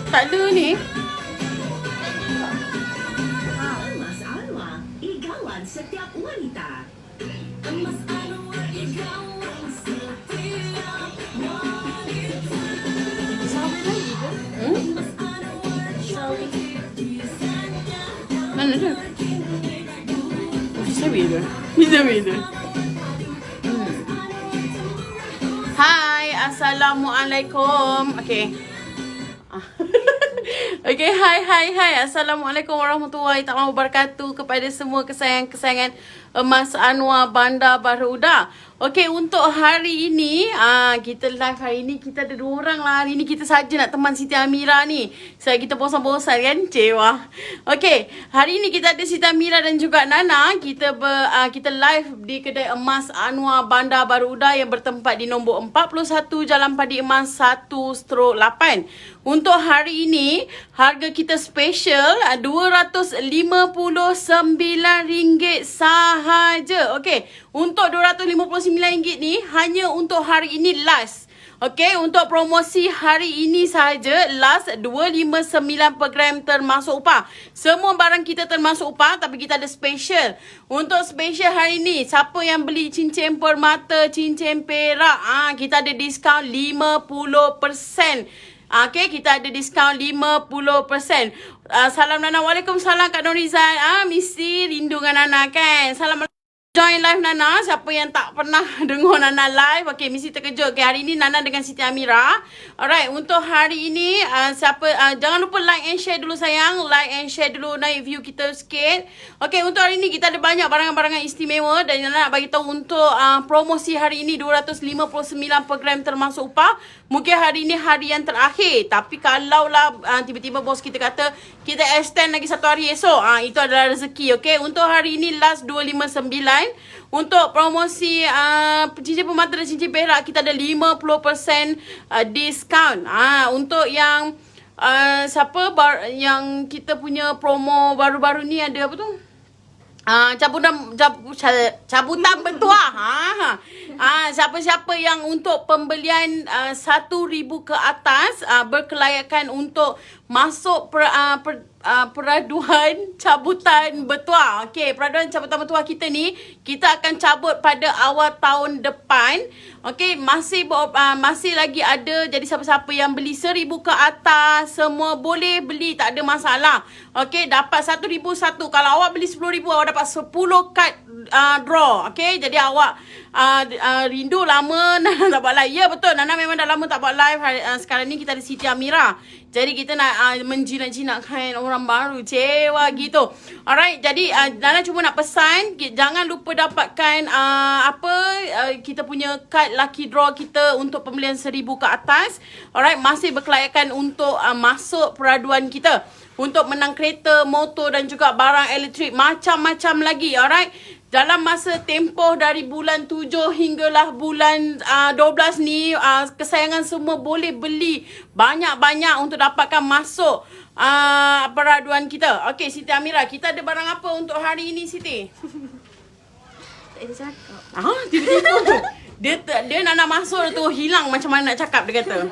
Tak ada ni. Emas Anwar, igawan setiap wanita. Emas Anwar, igawan setiap wanita. Emas Anwar, cantik desainnya. Mana dia? Bisa bila? Bisa bila? Hai, Assalamualaikum. Okay. Okay, hai. Assalamualaikum warahmatullahi taala wabarakatuh kepada semua kesayangan-kesayangan Emas Anwar Bandar Baru Uda. Okay, untuk hari ini, kita live hari ini, kita ada 2 orang lah. Hari ini kita saja nak teman Siti Amira ni. Sebab kita bosan-bosan kan? Cewa. Okay, hari ini kita ada Siti Amira dan juga Nana. Kita live di kedai Emas Anwar Bandar Baru Uda yang bertempat di nombor 41 Jalan Padi Emas 1/8. Untuk hari ini, harga kita special RM259 sahaja. Okay, untuk RM259 ni hanya untuk hari ini last. Okay, untuk promosi hari ini sahaja last RM259 per gram termasuk upah. Semua barang kita termasuk upah tapi kita ada special. Untuk special hari ini, siapa yang beli cincin permata, cincin perak, kita ada diskaun 50%. Okay, kita ada diskaun 50%. Salam Nana. Waalaikumsalam Kak Norizal. Mesti rindu dengan Nana kan. Salam. Join live Nana. Siapa yang tak pernah dengar Nana live, okay, mesti terkejut. Okay, hari ni Nana dengan Siti Amira. Alright, untuk hari ini jangan lupa like and share dulu sayang. Like and share dulu, naik view kita sikit. Okay, untuk hari ni kita ada banyak barangan-barangan istimewa dan Nana nak bagi tahu untuk promosi hari ini RM259 per gram termasuk upah. Mungkin hari ni hari yang terakhir. Tapi kalau lah tiba-tiba bos kita kata kita extend lagi 1 hari esok, itu adalah rezeki. Okay, untuk hari ini last RM259. Untuk promosi cincin permata dan cincin perak kita ada 50% diskaun. Untuk yang yang kita punya promo baru-baru ni ada apa tu? Cabutan bertuah. Siapa-siapa yang untuk pembelian RM1,000 ke atas berkelayakan untuk masuk peraduan cabutan bertuah. Okey, peraduan cabutan bertuah kita ni kita akan cabut pada awal tahun depan. Okey, masih lagi ada. Jadi siapa-siapa yang beli RM1,000 ke atas semua boleh beli, tak ada masalah. Okey, dapat RM1,000 satu. Kalau awak beli RM10,000 awak dapat 10 kad draw. Okey, jadi awak rindu lama Nana tak buat live. Ya betul, Nana memang dah lama tak buat live. Sekarang ni kita ada Siti Amira. Jadi kita nak menjinak-jinakkan orang baru. Cewa gitu. Alright, jadi Nana cuma nak pesan, jangan lupa dapatkan kita punya kad lucky draw kita untuk pembelian RM1,000 ke atas. Alright, masih berkelayakan untuk masuk peraduan kita untuk menang kereta, motor dan juga barang elektrik macam-macam lagi. Alright, dalam masa tempoh dari bulan 7 hinggalah bulan 12 ni, kesayangan semua boleh beli banyak-banyak untuk dapatkan masuk peraduan kita. Okey, Siti Amira, kita ada barang apa untuk hari ini, Siti? Tak ada cakap. Tiba-tiba dia nak masuk tu hilang macam mana nak cakap, dia kata.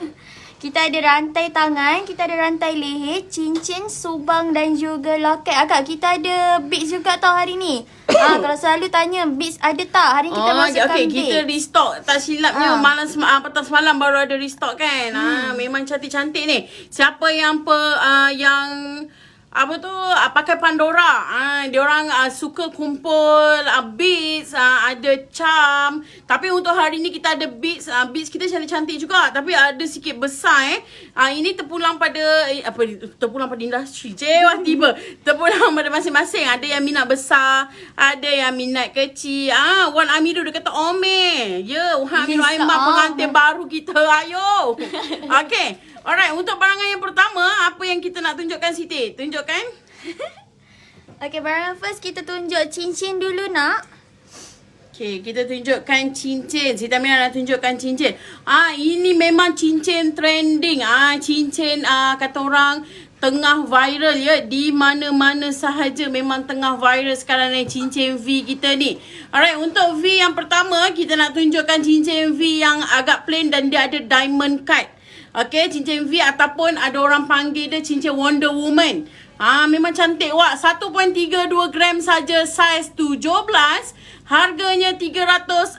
Kita ada rantai tangan, kita ada rantai leher, cincin, subang dan juga loket. Agak kita ada beads juga tau hari ni. Kalau selalu tanya beads ada tak? Hari ni kita masukkan beads. Kita restock. Tak silapnya petang semalam baru ada restock kan. Memang cantik-cantik ni. Siapa yang pakai Pandora, diorang suka kumpul beads, ada charm. Tapi untuk hari ni kita ada beads, beads kita cantik-cantik juga tapi ada sikit besar. Ini terpulang pada industri. Tiba terpulang pada masing-masing. Ada yang minat besar, ada yang minat kecil. Wan Amiru dia kata ome. Ya, Wan Amiru Aiman pengantin baru kita. Ayo. Okey. Alright, untuk barangan yang pertama, apa yang kita nak tunjukkan, Siti? Tunjukkan. Okay, barangan first kita tunjuk cincin dulu nak. Okay, kita tunjukkan cincin. Siti Amira nak tunjukkan cincin. Ini memang cincin trending. Cincin kata orang tengah viral ya, di mana-mana sahaja memang tengah viral sekarang ni cincin V kita ni. Alright, untuk V yang pertama kita nak tunjukkan cincin V yang agak plain dan dia ada diamond cut. Okay, cincin V ataupun ada orang panggil dia cincin Wonder Woman. Memang cantik wak. 1.32 gram saja, saiz 17. Harganya 341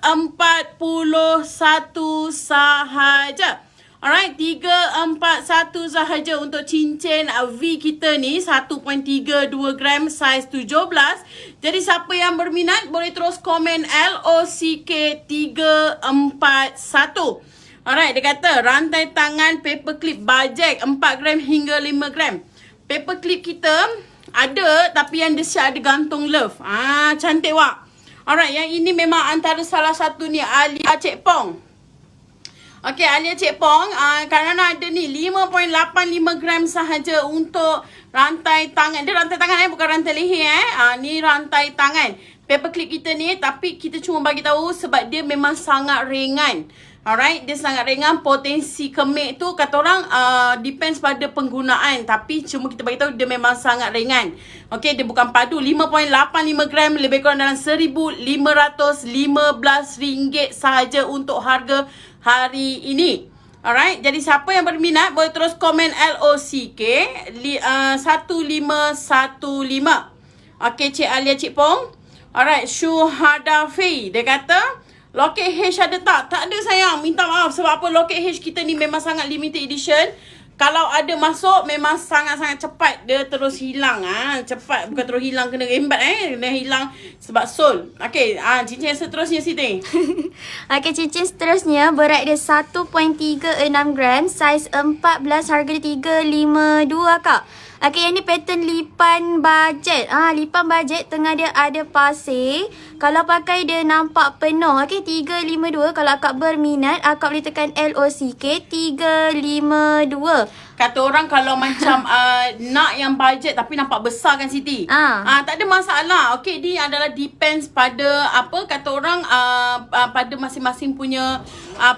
sahaja. Alright, 341 sahaja untuk cincin V kita ni, 1.32 gram, saiz 17. Jadi siapa yang berminat boleh terus komen LOCK 341. Alright, dia kata rantai tangan paper clip bajet 4 gram hingga 5 gram. Paper clip kita ada tapi yang dia siap ada gantung love. Cantik wak. Alright, yang ini memang antara salah satu ni Alia Cik Pong. Okey, Alia Cik Pong, kerana ada ni 5.85 gram sahaja untuk rantai tangan. Dia rantai tangan bukan rantai leher ni rantai tangan. Paper clip kita ni, tapi kita cuma bagi tahu sebab dia memang sangat ringan. Alright, dia sangat ringan. Potensi kemik tu kata orang depends pada penggunaan, tapi cuma kita bagi tahu dia memang sangat ringan. Okey, dia bukan padu. 5.85 gram, lebih kurang dalam RM1,515 sahaja untuk harga hari ini. Alright, jadi siapa yang berminat boleh terus komen LOCK 1515. Okey, Cik Alia Cik Pong. Alright, Syuhadafi, dia kata loket H ada tak? Tak ada sayang. Minta maaf sebab apa, loket H kita ni memang sangat limited edition. Kalau ada masuk memang sangat-sangat cepat dia terus hilang. Cepat, bukan terus hilang, kena rembat kena hilang sebab sold. Okey, cincin seterusnya Siti. Okey, cincin seterusnya berat dia 1.36 gram, saiz 14, harga dia 352 Kak. Okey, yang ni pattern lipan bajet. Lipan bajet, tengah dia ada pasir. Kalau pakai dia nampak penuh. Okey, 352. Kalau akak berminat, akak boleh tekan LOCK 352. Kata orang kalau macam nak yang budget tapi nampak besar kan Siti. Tak ada masalah. Okey, ni adalah depends pada apa kata orang pada masing-masing punya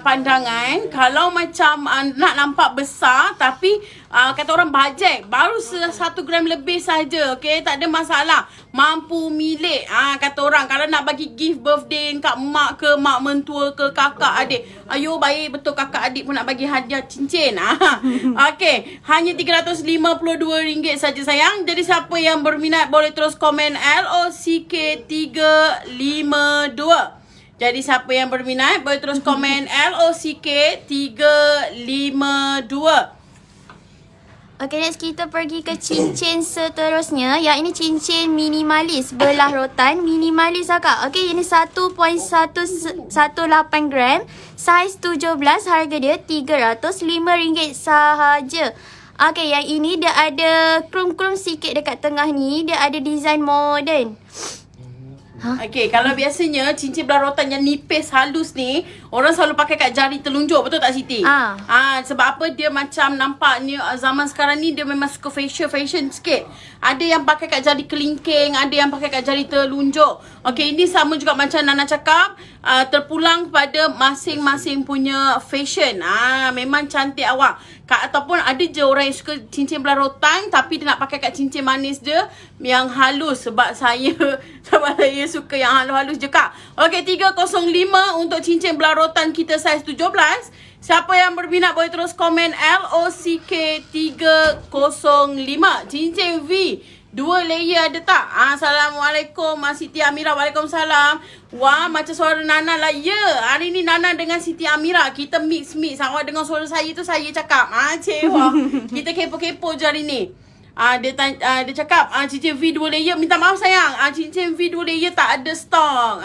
pandangan. Kalau macam nak nampak besar tapi kata orang budget baru 1 gram lebih saja. Okey, tak ada masalah. Mampu milik. Kata orang kalau nak bagi gift birthday kat mak ke mak mentua ke kakak adik. Ayo baik betul, kakak adik pun nak bagi hadiah cincin. Okey, hanya RM352 saja sayang. Jadi siapa yang berminat boleh terus komen LOCK 352. Jadi siapa yang berminat boleh terus komen LOCK 352. Okey, next kita pergi ke cincin seterusnya. Yang ini cincin minimalis belah rotan. Minimalis Kak. Okey, ini 1.118 gram. Saiz 17. Harga dia RM305 sahaja. Okey, yang ini dia ada krum-krum sikit dekat tengah ni. Dia ada design moden. Okey, kalau biasanya cincin belah rotan yang nipis halus ni orang selalu pakai kat jari telunjuk, betul tak Siti? Sebab apa, dia macam nampaknya zaman sekarang ni dia memang suka fashion sikit. Ada yang pakai kat jari kelingking, ada yang pakai kat jari telunjuk. Okey, ini sama juga macam Nana cakap, terpulang pada masing-masing punya fashion. Memang cantik awak. Ataupun ada je orang yang suka cincin belah rotan tapi dia nak pakai kat cincin manis dia yang halus. Sebab saya suka yang halus-halus je Kak. Okey, 305 untuk cincin belah rotan kita saiz 17. Siapa yang berminat boleh terus komen LOCK 305. Cincin V 2 layer ada tak? Assalamualaikum Siti Amira. Waalaikumsalam. Wah, macam suara Nana lah. Ya, hari ni Nana dengan Siti Amira kita mix. Awak dengar suara saya tu saya cakap. Cik, wah. Kita kepo-kepo je hari ni. Dia cakap cincin V 2 layer. Minta maaf sayang, cincin V 2 layer tak ada stok.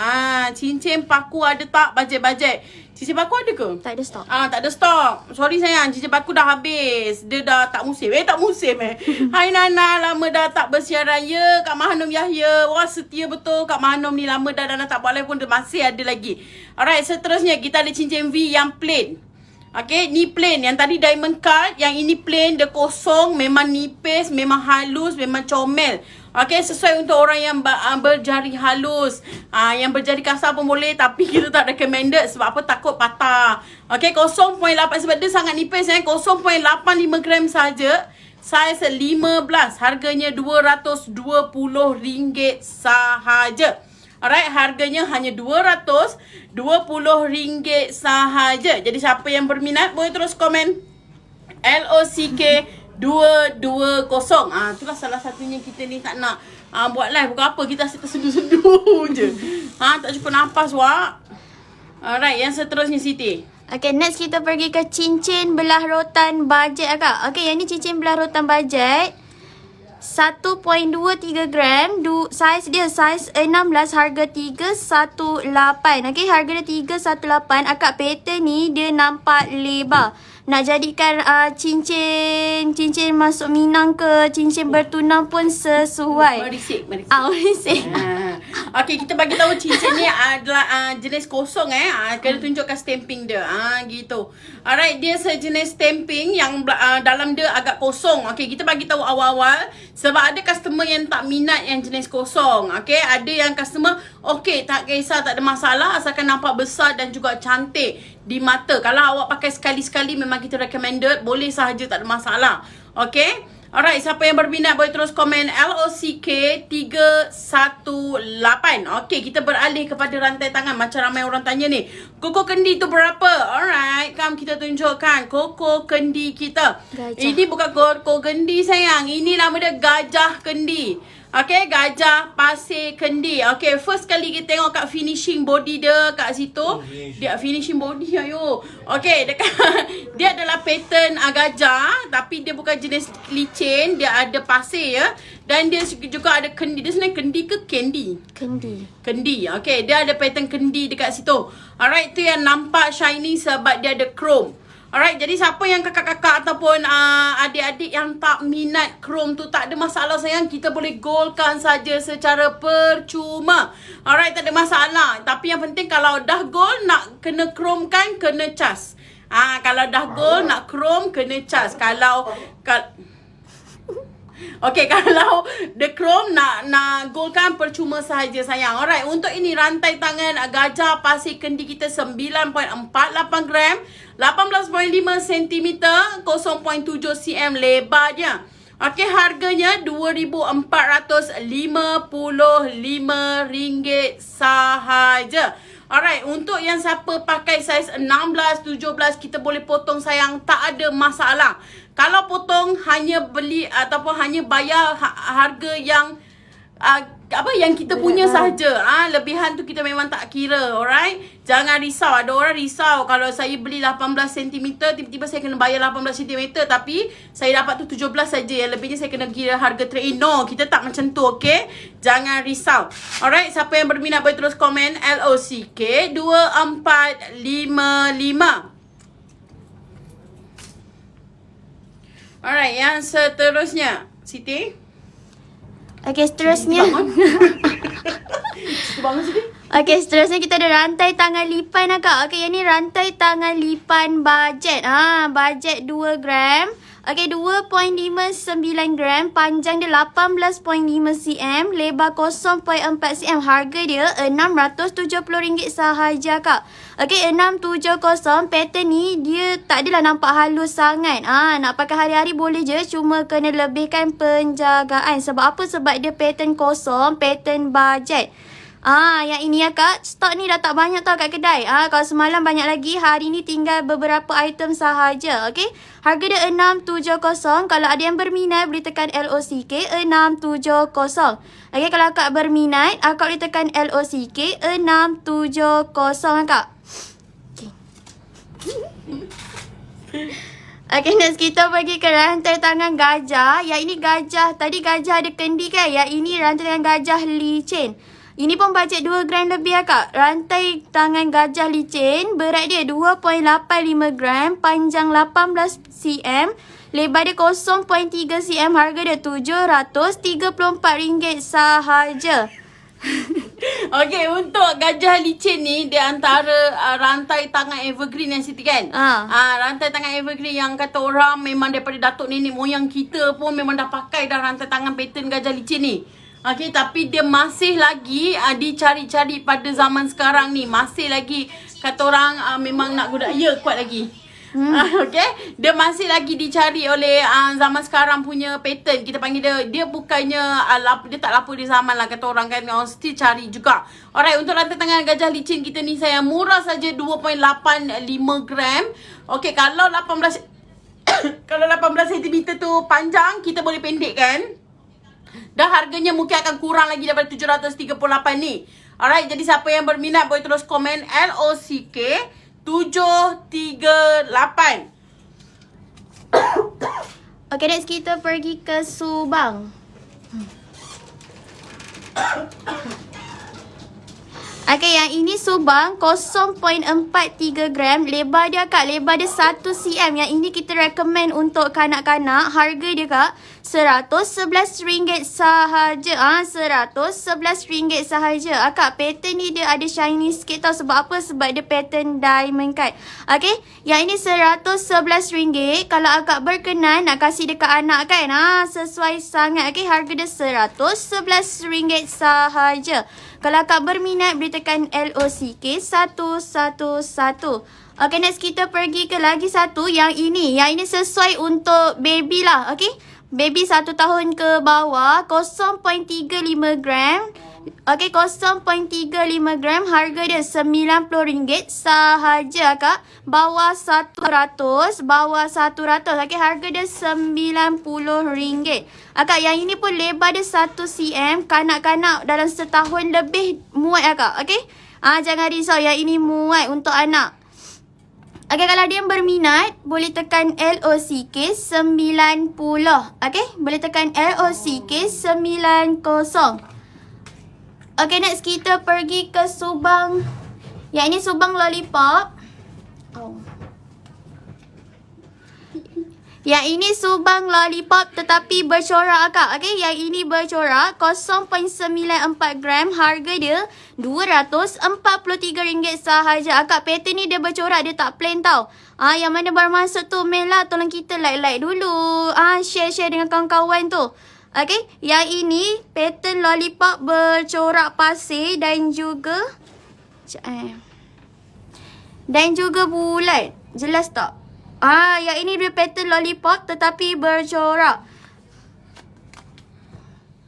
Cincin paku ada tak? Bajet. Cincin paku ada ke? Tak ada stok. Tak ada stok. Sorry sayang, cincin paku dah habis. Dia dah tak musim. Tak musim Hai Nana, lama dah tak bersiaran. Ya, Kak Mahanum Yahya. Wah, setia betul Kak Mahanum ni. Lama dah Nana tak buat live pun dia masih ada lagi. Alright, seterusnya kita ada cincin V yang plain. Okay, ni plain. Yang tadi diamond cut, yang ini plain, dia kosong, memang nipis, memang halus, memang comel. Okay, sesuai untuk orang yang berjari halus. Yang berjari kasar pun boleh, tapi kita tak recommended sebab apa, takut patah. Okay, 0.8 sebab dia sangat nipis 0.85 gram saja. saiz 15, harganya RM220 sahaja. Alright, harganya hanya RM220 sahaja. Jadi siapa yang berminat boleh terus komen LOCK 220. Itulah salah satunya kita ni tak nak buat live. Bukan apa, kita asyik terseduh-seduh je. Tak cukup nafas wak. Alright, yang seterusnya Siti. Okay, next kita pergi ke cincin belah rotan bajet akak. Okay, yang ni cincin belah rotan bajet. 1.23 gram. Saiz dia saiz 16, harga 318. Okay, harga dia 318. Akak pattern ni dia nampak lebar. Nak jadikan cincin masuk Minang ke cincin bertunang pun sesuai. Merisik. Merisik. Okay, kita bagi tahu cincin ni adalah jenis kosong kena tunjukkan stamping dia. Gitu. Alright, dia sejenis stamping yang dalam dia agak kosong. Okay, kita bagi tahu awal-awal sebab ada customer yang tak minat yang jenis kosong. Okay, ada yang customer okay, tak kisah, tak ada masalah asalkan nampak besar dan juga cantik di mata. Kalau awak pakai sekali-sekali memang kita recommended, boleh sahaja, tak ada masalah. Okay, alright, siapa yang berminat boleh terus komen LOCK 318. Okay, kita beralih kepada rantai tangan. Macam ramai orang tanya ni, koko kendi tu berapa? Alright, come kita tunjukkan koko kendi kita. Gajah. Ini bukan koko kendi sayang, ini nama dia gajah kendi. Okay, gajah pasir kendi. Okay, first kali kita tengok kat finishing body dia kat situ. Dia finishing body ayo. Okay, dekat dia adalah pattern gajah, tapi dia bukan jenis licin, dia ada pasir ya. Dan dia juga ada kendi. Dia sebenarnya kendi ke candy? Kendi. Okay, dia ada pattern kendi dekat situ. Alright, tu yang nampak shiny sebab dia ada chrome. Alright, jadi siapa yang kakak-kakak ataupun adik-adik yang tak minat chrome tu, tak ada masalah sayang. Kita boleh goldkan saja secara percuma. Alright, tak ada masalah. Tapi yang penting kalau dah gold nak kena chrome kan, kena cas. Kalau dah gold nak chrome kena cas. Okay, kalau the chrome nak gold kan percuma sahaja sayang. Alright, untuk ini rantai tangan gajah pasir kendi kita 9.48 gram, 18.5 cm, 0.7 cm lebarnya. Okay, harganya RM2,455 sahaja. Alright, untuk yang siapa pakai saiz 16, 17, kita boleh potong sayang, tak ada masalah. Kalau potong hanya beli ataupun hanya bayar harga yang yang kita punya sahaja. Lebihan tu kita memang tak kira. Alright, jangan risau. Ada orang risau kalau saya beli 18 cm, tiba-tiba saya kena bayar 18 cm, tapi saya dapat tu 17 saja, yang lebihnya saya kena kira harga trade-in. No, kita tak macam tu. Okay, jangan risau. Alright, siapa yang berminat boleh terus komen LOCK 2455. Alright, yang seterusnya Siti. Okay, seterusnya Okay, seterusnya kita ada rantai tangan lipan akak. Okay, yang ni rantai tangan lipan bajet. Bajet 2 gram. Okay, 2.59 gram. Panjang dia 18.5 cm. Lebar 0.4 cm. Harga dia RM670 sahaja kak. Okay, 670. Pattern ni dia tak adalah nampak halus sangat. Nak pakai hari-hari boleh je. Cuma kena lebihkan penjagaan. Sebab apa? Sebab dia pattern kosong. Pattern bajet. Yang ini ya kak, stok ni dah tak banyak tau kat kedai. Kalau semalam banyak lagi, hari ni tinggal beberapa item sahaja. Okay, harga dia 670. Kalau ada yang berminat boleh tekan LOCK 670. Okay, kalau akak berminat, akak boleh tekan LOCK 670 kak. Okay, next kita pergi ke rantai tangan gajah. Yang ini gajah, tadi gajah ada kendi kan? Yang ini rantai tangan gajah licin. Ini pun bajet 2 gram lebih kak. Rantai tangan gajah licin, berat dia 2.85 gram, panjang 18 cm, lebar dia 0.3 cm, harga dia RM734 sahaja. Okay, untuk gajah licin ni dia antara rantai tangan evergreen yang Siti kan? Rantai tangan evergreen yang kata orang memang daripada datuk nenek moyang kita pun memang dah pakai dah rantai tangan pattern gajah licin ni. Okay, tapi dia masih lagi dicari-cari pada zaman sekarang ni. Masih lagi kata orang memang nak guna. Ya, kuat lagi. Okay, dia masih lagi dicari oleh zaman sekarang punya pattern. Kita panggil dia bukannya dia tak lapor di zaman lah kata orang kan. Orang still cari juga. Alright, untuk rantai tangan gajah licin kita ni sayang, murah saja 2.85 gram. Okay, kalau 18 kalau 18 cm tu panjang, kita boleh pendekkan. Dan harganya mungkin akan kurang lagi daripada 738 ni. Alright, jadi siapa yang berminat boleh terus komen LOCK 738. Okay, next kita pergi ke Subang. Okay, yang ini Subang 0.43 gram. Lebar dia kak, lebar dia 1 cm. Yang ini kita recommend untuk kanak-kanak. Harga dia kak RM111 sahaja. RM111 sahaja. Akak, pattern ni dia ada shiny sikit tau. Sebab apa? Sebab dia pattern diamond cut. Okay, yang ini RM111. Kalau akak berkenan nak kasih dekat anak kan, sesuai sangat. Okay, harga dia RM111 sahaja. Kalau akak berminat, boleh tekan LOCK 111. Okay, next kita pergi ke lagi satu. Yang ini sesuai untuk baby lah. Okay, baby 1 tahun ke bawah. 0.35 gram. Okay, 0.35 gram. Harga dia RM90 sahaja kak. Bawah 100. Bawah 100. Okay, harga dia RM90. Akak, yang ini pun lebar dia 1 cm. Kanak-kanak dalam setahun lebih muat akak. Okay, jangan risau. Yang ini muat untuk anak. Okay, kalau dia berminat, boleh tekan LOCK 90. Okay, boleh tekan LOCK 90. Okay, next kita pergi ke Subang. Yang ini Subang Lollipop. Yang ini Subang Lollipop tetapi bercorak akak. Okay, yang ini bercorak 0.94 gram. Harga dia RM243 sahaja. Akak, pattern ni dia bercorak, dia tak plain tau. Yang mana baru masuk tu, mail lah. Tolong kita like dulu. Share dengan kawan-kawan tu. Okay, yang ini pattern lollipop bercorak pasir dan juga bulat. Jelas tak? Yang ini dia pattern lollipop tetapi bercorak.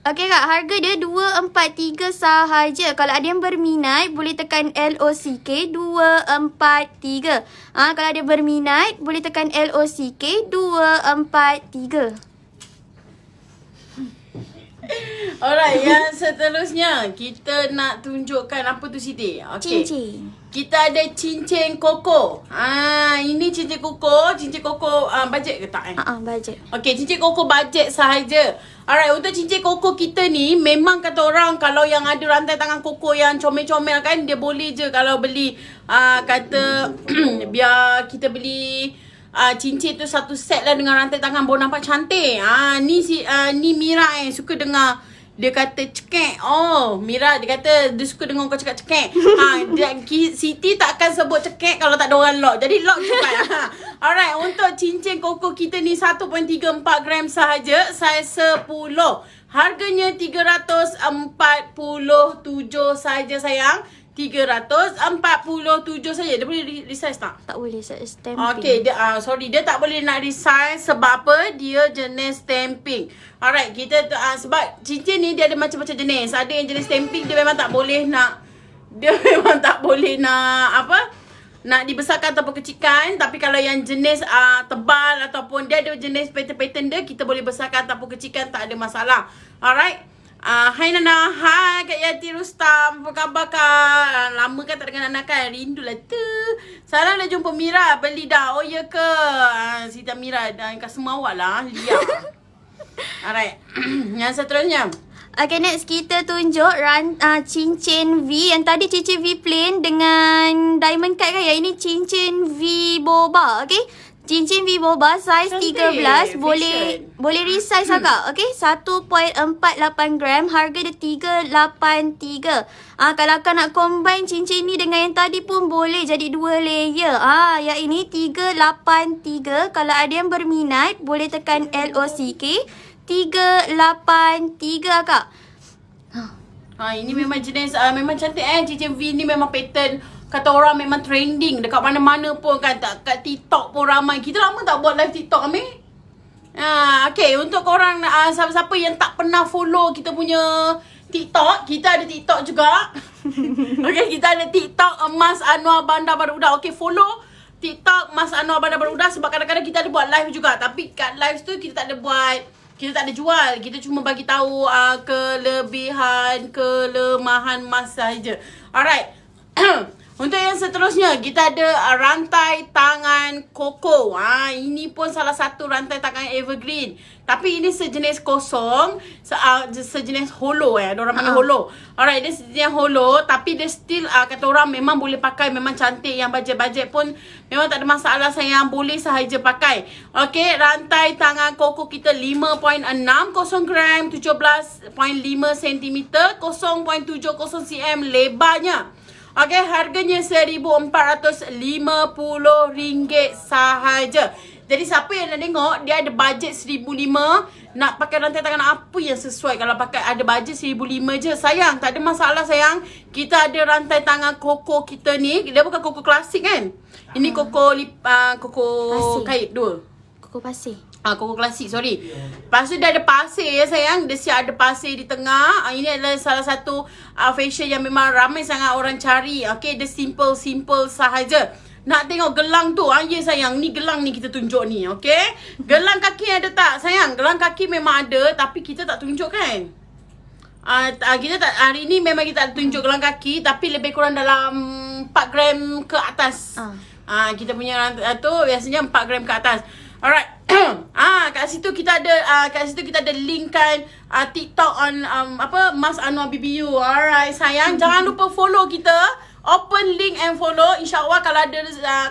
Okay kak, harga dia RM243 sahaja. Kalau ada yang berminat, boleh tekan LOCK 243. Kalau ada berminat, boleh tekan LOCK 243. Alright, yang seterusnya kita nak tunjukkan apa tu Siti? Okay. Cincin. Kita ada cincin koko. Ini cincin koko. Cincin koko bajet ke tak Bajet. Okay, cincin koko bajet sahaja. Alright, untuk cincin koko kita ni, memang kata orang kalau yang ada rantai tangan koko yang comel-comel kan, dia boleh je kalau beli kata biar kita beli cincin tu satu set lah dengan rantai tangan baru nampak cantik. Ni Mira suka dengar dia kata cekek. Mira dia kata dia suka dengar kau cakap cekek. Siti takkan sebut cekek kalau tak ada orang lock. Jadi lock cepat. Alright, untuk cincin koko kita ni 1.34 gram sahaja, saiz 10. Harganya RM347 sahaja sayang. 347 saja. Dia boleh resize tak? Tak boleh, stamping. Okay, dia tak boleh nak resize sebab apa? Dia jenis stamping. Alright, kita sebab cincin ni dia ada macam-macam jenis. Ada yang jenis stamping dia memang tak boleh nak nak dibesarkan ataupun kecilkan. Tapi kalau yang jenis tebal ataupun dia ada jenis pattern dia, kita boleh besarkan ataupun kecilkan, tak ada masalah. Alright. Hai Nana, hai Kak Yati Rustam, apa khabar Kak? Lama kan tak dengar Nana kan? Rindulah tu. Salam dah jumpa Mira, beli dah. Oh ya ke? Sita Mira dan kat semua awak lah, Lia. Alright, yang seterusnya. Okay, next kita tunjuk cincin V. Yang tadi cincin V plain dengan diamond cut kan? Yang ini cincin V boba, okay? Cincin V boba saiz 13, boleh resize agak. Okay, 1.48 gram. Harga dia 383. Kalau akak nak combine cincin ni dengan yang tadi pun boleh jadi 2 layer. Yang ini 383. Kalau ada yang berminat, boleh tekan LOCK 383 akak. Ini memang jenis memang cantik cincin V ni memang pattern kata orang memang trending dekat mana-mana pun kan. Kat TikTok pun ramai. Kita lama tak buat live TikTok kami. Okay, untuk korang siapa-siapa yang tak pernah follow kita punya TikTok, kita ada TikTok juga. Okay, kita ada TikTok Mas Anwar Bandar Barudak. Okay, follow TikTok Mas Anwar Bandar Barudak sebab kadang-kadang kita ada buat live juga. Tapi kat live tu kita tak ada buat, kita tak ada jual. Kita cuma bagi tahu kelebihan, kelemahan Mas saja. Alright. Untuk yang seterusnya, kita ada rantai tangan Koko. Ini pun salah satu rantai tangan evergreen. Tapi ini sejenis kosong, sejenis hollow Diorang panggil hollow. Alright, dia sejenis hollow tapi dia still kata orang memang boleh pakai, memang cantik. Yang bajet-bajet pun memang tak ada masalah sayang, boleh sahaja pakai. Okay, rantai tangan Koko kita 5.60 gram, 17.5 cm, 0.70 cm lebarnya. Okay, harganya RM1,450 sahaja. Jadi siapa yang nak tengok, dia ada bajet RM1,500, nak pakai rantai tangan apa yang sesuai. Kalau pakai ada bajet RM1,500 je, sayang, tak ada masalah sayang. Kita ada rantai tangan Koko kita ni. Dia bukan Koko klasik kan. Ini Koko Koko kait dua. Koko pasir. Koko klasik, sorry. Lepas tu dia ada pasir ya sayang. Dia siap ada pasir di tengah. Ini adalah salah satu fashion yang memang ramai sangat orang cari. Okay, dia simple sahaja. Nak tengok gelang tu? Ya sayang, ni gelang ni kita tunjuk ni. Okay, gelang kaki ada tak sayang? Gelang kaki memang ada tapi kita tak tunjuk kan. Kita tak, hari ni memang kita tak tunjuk gelang kaki, tapi lebih kurang dalam 4 gram ke atas. Kita punya rantai tu biasanya 4 gram ke atas. Alright. Kat situ kita ada link kan TikTok on Mas Anwar BBU. Alright sayang, jangan lupa follow kita. Open link and follow. InsyaAllah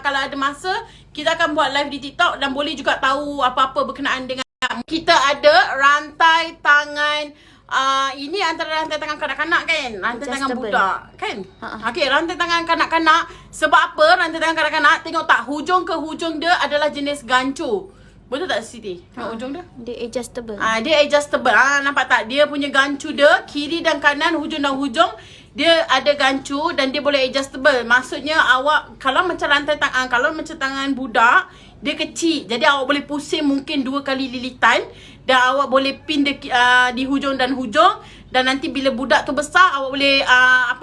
kalau ada masa kita akan buat live di TikTok dan boleh juga tahu apa-apa berkenaan dengan. Kita ada rantai tangan ini antara rantai tangan kanak-kanak kan, rantai tangan budak kan. Okay, rantai tangan kanak-kanak. Sebab apa rantai tangan kanak-kanak? Tengok tak, hujung ke hujung dia adalah jenis gancu. Betul tak Siti? Tengok hujung dia. Dia adjustable. Dia adjustable. Nampak tak? Dia punya gancu dia kiri dan kanan, hujung dan hujung. Dia ada gancu dan dia boleh adjustable. Maksudnya awak kalau macam rantai tangan, kalau macam tangan budak, dia kecil. Jadi awak boleh pusing mungkin 2 kali lilitan dan awak boleh pin di hujung dan hujung. Dan nanti bila budak tu besar, awak boleh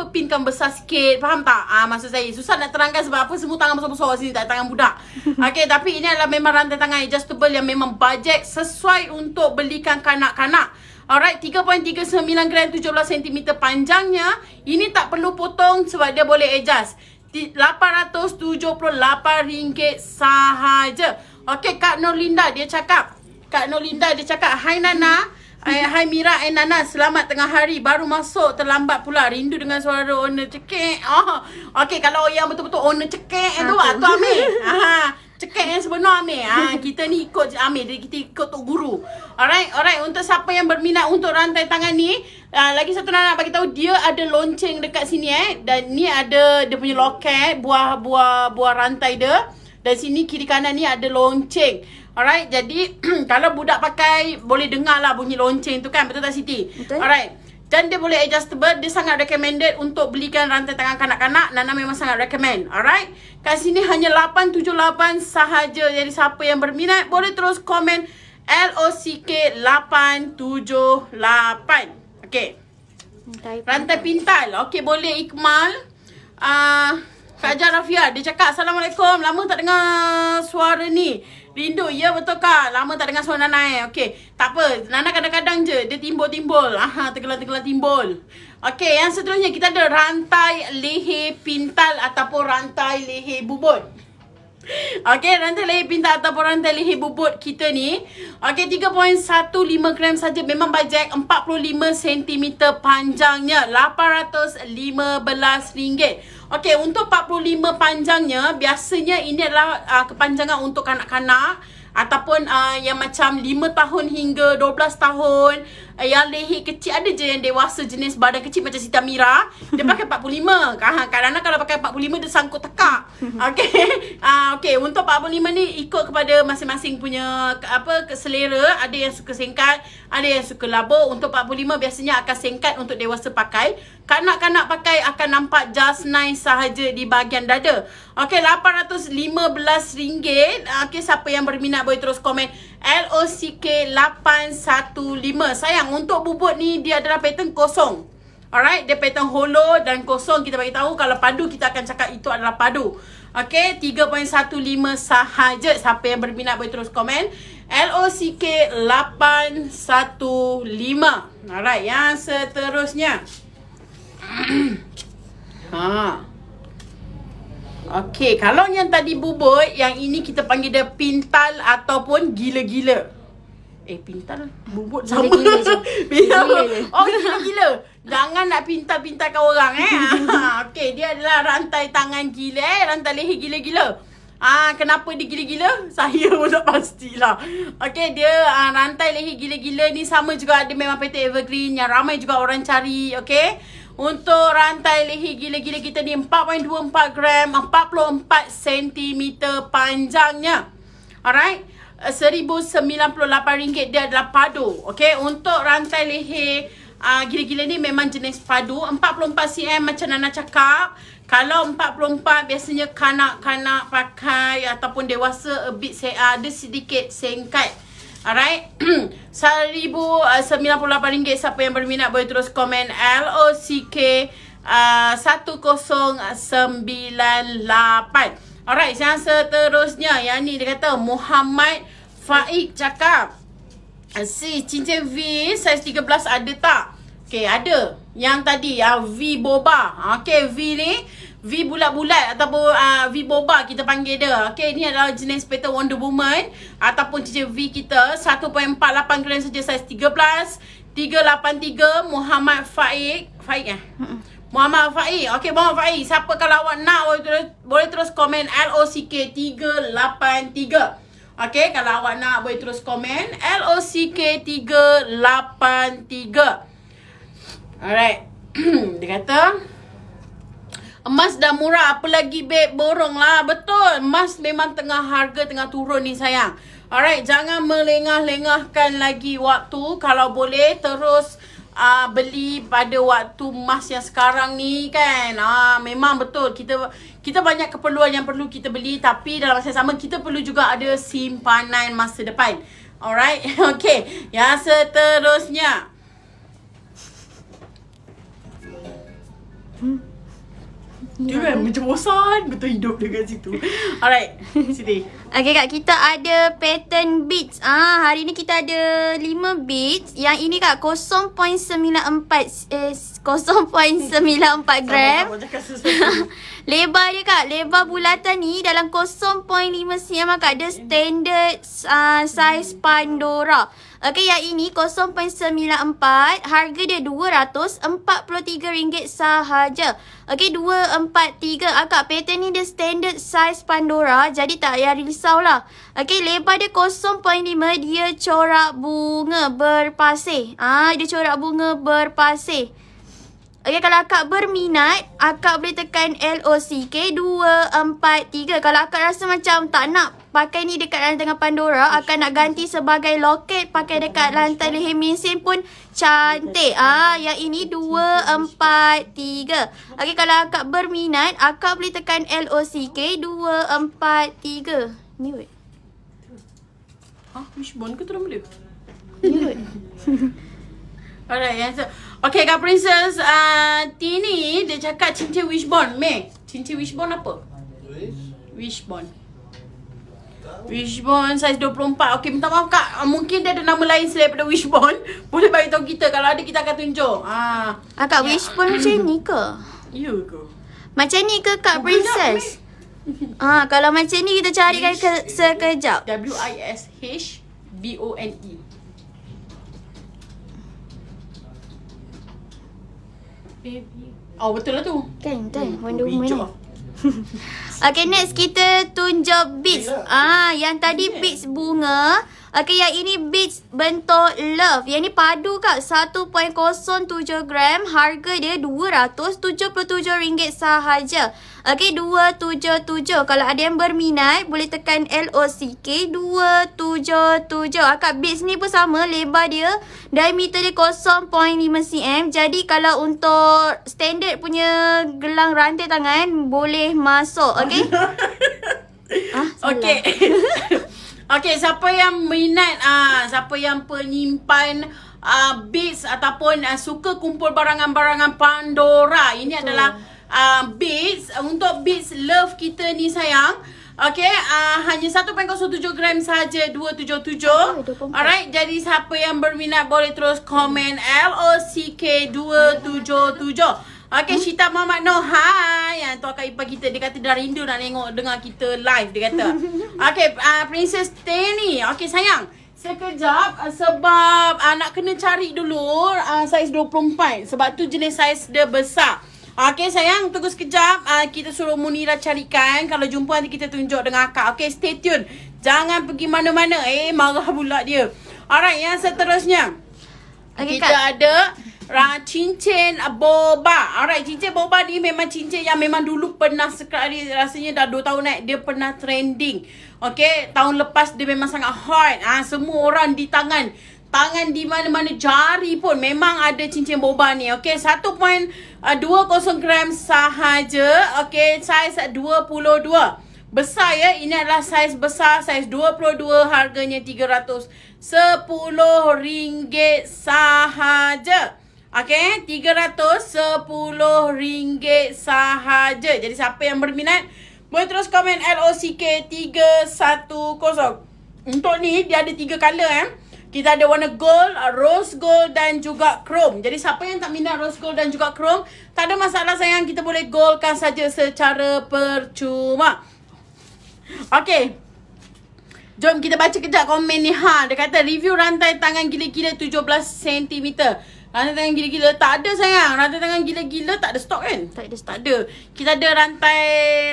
pinkan besar sikit. Faham tak? Maksud saya susah nak terangkan sebab apa, semua tangan besar-besar sini, tak tangan budak. Okay, tapi ini adalah memang rantai tangan adjustable yang memang bajet sesuai untuk belikan kanak-kanak. Alright, 3.39 gram, 17 cm panjangnya. Ini tak perlu potong sebab dia boleh adjust. RM878 sahaja. Okay, Kak Norlinda dia cakap, hai Nana, hai Mira and Nana, selamat tengah hari. Baru masuk, terlambat pula. Rindu dengan suara owner cekek. Okay, kalau yang betul-betul owner cekek tu, tu Amir. Cekek yang sebenar Amir. Kita ni ikut Amir, kita ikut Tok Guru. Alright. Untuk siapa yang berminat untuk rantai tangan ni, lagi satu nak bagi tahu, dia ada lonceng dekat sini dan ni ada dia punya loket, buah rantai dia. Dan sini kiri kanan ni ada lonceng. Alright, jadi kalau budak pakai boleh dengar lah bunyi lonceng tu kan. Betul tak Siti? Betul. Alright. Dan dia boleh adjustable. Dia sangat recommended untuk belikan rantai tangan kanak-kanak. Nana memang sangat recommend. Alright. Kat sini hanya 878 sahaja. Jadi siapa yang berminat boleh terus komen LOCK 878. Okay. Rantai pintal. Okay, boleh Ikmal. Kak Jarafia, dia cakap Assalamualaikum. Lama tak dengar suara ni. Rindu, ya betul Kak. Lama tak dengar suara Nana. Okey, tak apa. Nana kadang-kadang je dia timbul-timbul. Tergelar-tergelar timbul. Okey, yang seterusnya kita ada rantai leher pintal ataupun rantai leher bubut. Okey, rantai leher pintal ataupun rantai leher bubut kita ni. Okey, 3.15 gram saja. Memang bajet 45 cm panjangnya. RM815. Okey, untuk 45 panjangnya, biasanya ini adalah kepanjangan untuk kanak-kanak ataupun yang macam 5 tahun hingga 12 tahun. Yang leher kecil, ada je yang dewasa jenis badan kecil macam Siti Amira, dia pakai 45. Kadang-kadang kalau pakai 45 dia sangkut tekak. Okey. Okey, untuk 45 ni ikut kepada masing-masing punya selera. Ada yang suka singkat, ada yang suka labur. Untuk 45 biasanya akan singkat untuk dewasa pakai. Kanak-kanak pakai akan nampak just nice sahaja di bahagian dada. Okey, RM815. Okey, siapa yang berminat boleh terus komen LOCK815. Sayang, untuk bubut ni dia adalah pattern kosong. Alright, dia pattern hollow dan kosong. Kita bagi tahu, kalau padu kita akan cakap itu adalah padu. Okey, 3.15 sahaja. Siapa yang berminat boleh terus komen LOCK815. Alright, yang seterusnya. Okey, kalau yang tadi bubut, yang ini kita panggil dia pintal ataupun gila-gila. Pintal, bubut sama. Gila-gila je. Gila je. Oh, gila-gila. Jangan nak pintal-pintalkan orang Okey, dia adalah rantai tangan gila, rantai leher gila-gila. Kenapa dia gila-gila? Saya pun tak pastilah. Okey, dia rantai leher gila-gila ni sama juga, dia memang pattern evergreen yang ramai juga orang cari. Okey, untuk rantai leher gila-gila kita ni 4.24 gram, 44 cm panjangnya. Alright, RM1,098 dia adalah padu. Okey, untuk rantai leher gila-gila ni memang jenis padu. 44 cm macam Nana cakap. Kalau 44 biasanya kanak-kanak pakai ataupun dewasa a bit ada sedikit sengkat. Alright. RM1,098. Siapa yang berminat boleh terus komen LOCK 1098. Alright, yang seterusnya, yang ni dia kata Muhammad Faik cakap, si cincin V saiz 13 ada tak? Okay, ada. Yang tadi V boba. Okay, V ni V bulat-bulat ataupun V boba kita panggil dia. Okay, ni adalah jenis pattern Wonder Woman ataupun cincin V kita. 1.48 gram saja, saiz 13. 383 Muhammad Faik. Faik Muhammad Faik. Okay, Muhammad Faik. Siapa kalau awak nak boleh terus komen LOCK 383. Okay, kalau awak nak boleh terus komen LOCK 383. Alright. Dia kata emas dah murah, apa lagi babe, borong lah. Betul, emas memang harga tengah turun ni sayang. Alright, jangan melengah-lengahkan lagi waktu. Kalau boleh terus beli pada waktu emas yang sekarang ni kan. Memang betul, kita banyak keperluan yang perlu kita beli, tapi dalam masa yang sama kita perlu juga ada simpanan masa depan. Alright. Okay, yang seterusnya. Dia kan macam bosan betul hidup dia kat situ. Alright, Siti. Okay kak, kita ada pattern beads. Hari ni kita ada 5 beads. Yang ini kak 0.94 gram. Lebar dia kak, lebar bulatan ni dalam 0.5 cm kak. Dia standard size Pandora. Okay, yang ini 0.94. Harga dia RM243 sahaja. Okay, 243. Akak, pattern ni dia standard size Pandora. Jadi tak payah risau lah. Okay, lebar dia 0.5. Dia corak bunga berpasir. Dia corak bunga berpasir. Okay, kalau akak berminat, akak boleh tekan LOCK 243. Kalau akak rasa macam tak nak pakai ni dekat rantai dengan Pandora, akak nak ganti sebagai loket, pakai dekat rantai leher mesin pun cantik. Yang ini 243. Okay, kalau akak berminat, akak boleh tekan LOCK 243. Ni weh. Wishbone ke tu nama dia? Ni weh. Alright, yang okay, Kak Princess Tini dia cakap cincin wishbone. Mei, cincin wishbone apa? Wishbone. Wishbone saiz 24. Okay, minta maaf Kak, mungkin dia ada nama lain selain daripada wishbone. Boleh bagi tahu kita. Kalau ada, kita akan tunjuk. Akak, wishbone macam ni ke? Ya ke? Macam ni ke Kak Princess? Kalau macam ni kita carikan sekejap. WISHBONE. Oh, betul lah tu. Kan, Wonder Woman ni. Okay, next kita tunjuk beads. Yang tadi beads bunga. Okey, yang ini beads bentuk love. Yang ni padu Kak, 1.07 gram. Harga dia RM277 sahaja. Okey, 277. Kalau ada yang berminat, boleh tekan LOCK 277. Akak beads ni pun sama, lebar dia, diameter dia 0.5 cm. Jadi kalau untuk standard punya gelang rantai tangan, boleh masuk. Okey. Okey. Okey, siapa yang minat, siapa yang penyimpan beads ataupun suka kumpul barangan-barangan Pandora. Ini adalah beads. Untuk beads love kita ni sayang. Okey, hanya 1.07 gram saja, 277. Alright, jadi siapa yang berminat boleh terus komen LOCK 277. Okay, Syita Muhammad Noh, hai. Tu akak ipar kita, dia kata dah rindu nak dengar kita live, dia kata. Okay, Princess Tenny. Okay, sayang. Sekejap, sebab nak kena cari dulu saiz 24. Sebab tu jenis saiz dia besar. Okay, sayang, tunggu sekejap. Kita suruh Munira carikan. Kalau jumpa nanti kita tunjuk dengan akak. Okay, stay tune. Jangan pergi mana-mana. Marah pula dia. Alright, yang seterusnya. Okay, kita ada cincin boba. Alright, cincin boba ni memang cincin yang memang dulu pernah sekali, rasanya dah 2 tahun naik, dia pernah trending. Okay, tahun lepas dia memang sangat hot. Semua orang di tangan di mana-mana, jari pun memang ada cincin boba ni. Okay, 1.20 gram sahaja. Okay, saiz 22. Besar ya, ini adalah saiz besar, saiz 22, harganya RM310 sahaja. Okay, RM310 sahaja. Jadi siapa yang berminat, boleh terus komen LOCK 310. Untuk ni, dia ada 3 color Kita ada warna gold, rose gold dan juga chrome. Jadi siapa yang tak minat rose gold dan juga chrome, tak ada masalah sayang, kita boleh goldkan saja secara percuma. Okay, jom kita baca kejap komen ni. Dia kata review rantai tangan gila-gila 17 cm. Rantai tangan gila-gila tak ada sayang. Rantai tangan gila-gila tak ada stok kan? Tak ada. Kita ada rantai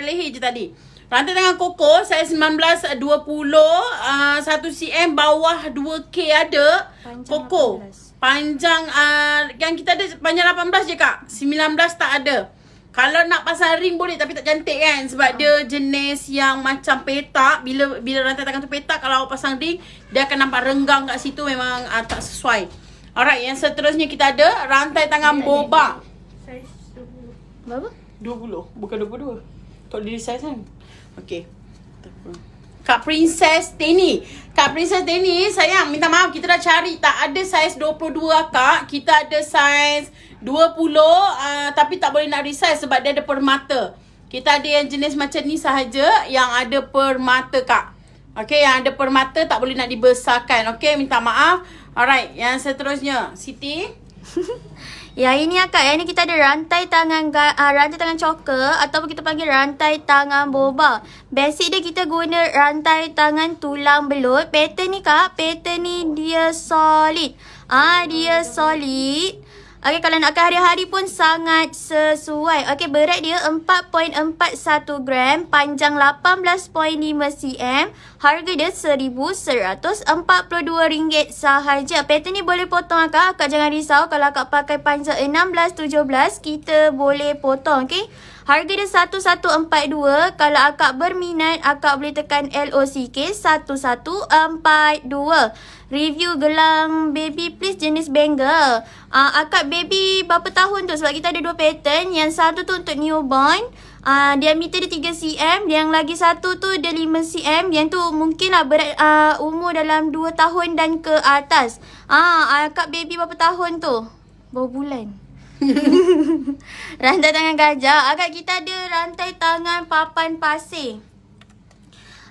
leher je tadi. Rantai tangan koko saiz 19 20 1 cm, bawah 2K ada. Panjang koko 18. Panjang yang kita ada panjang 18 je Kak. 19 tak ada. Kalau nak pasang ring boleh, tapi tak cantik kan, sebab dia jenis yang macam petak. Bila rantai tangan tu petak, kalau awak pasang ring, dia akan nampak renggang kat situ, memang tak sesuai. Alright, yang seterusnya kita ada rantai tangan boba. Saiz 20. Berapa? 20, bukan 22. Tok diri saiz kan. Okey. Kak Princess Tenny. Kak Princess Tenny, sayang, minta maaf, kita dah cari, tak ada saiz 22 Kak. Kita ada saiz 20, tapi tak boleh nak resize sebab dia ada permata. Kita ada yang jenis macam ni sahaja, yang ada permata Kak. Okay, yang ada permata tak boleh nak dibesarkan. Okay, minta maaf. Alright, yang seterusnya Siti. Yang ini Kak, yang ni kita ada rantai tangan choker ataupun kita panggil rantai tangan boba. Basic dia kita guna rantai tangan tulang belut. Pattern ni Kak, pattern ni dia solid. Dia solid. Okay, kalau nak ke hari-hari pun sangat sesuai. Okay, berat dia 4.41 gram, panjang 18.5 cm, harga dia RM1,142 sahaja. Pattern ni boleh potong Akak jangan risau. Kalau Akak pakai panjang 16-17, kita boleh potong, okay. Harga dia 1142. Kalau Akak berminat, Akak boleh tekan LOCK 1142. Review gelang baby please jenis bangle. Akak baby berapa tahun tu? Sebab kita ada 2 pattern. Yang satu tu untuk newborn, diameter dia 3 cm. Yang lagi satu tu dia 5 cm. Yang tu mungkin lah berat umur dalam 2 tahun dan ke atas. Akak baby berapa tahun tu? Berapa bulan? Rantai tangan gajah. Akak kita ada rantai tangan papan pasir.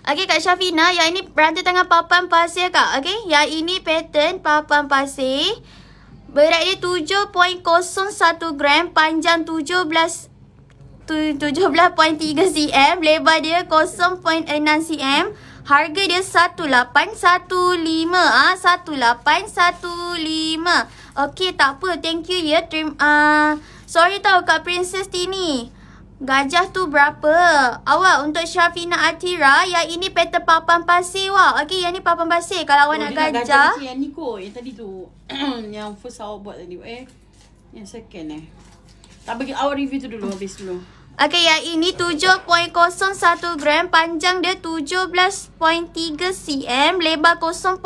Okay, Kak Syafina, yang ini rantai tangan papan pasir Kak. Okay, yang ini pattern papan pasir. Berat dia 7.01 gram, panjang 17.3 cm, lebar dia 0.6 cm. Harga dia 1815. 1815. Okay, tak apa. Thank you ya. Sorry tau Kak Princess Tini. Gajah tu berapa? Awak untuk Syafina Atira, yang ini pattern papan pasir wak. Okey, yang ni papan pasir. Kalau awak nak dia gajah. macam yang ni kot. Yang tadi tu. Yang first awak buat tadi. Yang second Tak bagi awak review tu dulu. Habis dulu. Okey, yang ini 7.01 gram. Panjang dia 17.3 cm. Lebar 0.6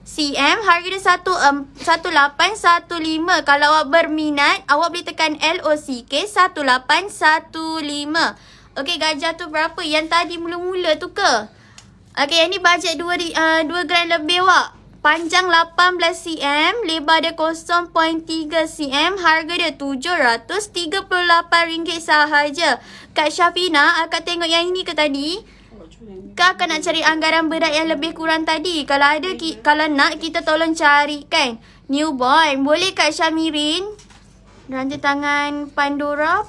cm. Harga dia 1815. Kalau awak berminat, awak boleh tekan LOCK 1815. Okey, gajah tu berapa? Yang tadi mula-mula tu ke? Okey, yang ni bajet 2 gram lebih wak. Panjang 18 cm, lebar dia 0.3 cm, harga dia RM738 sahaja. Kak Syafina, akak tengok yang ini ke tadi? Kak akan nak cari anggaran berat yang lebih kurang tadi. Kalau ada, kalau nak, kita tolong carikan. Newborn. Boleh Kak Syamirin? Rantai tangan Pandora.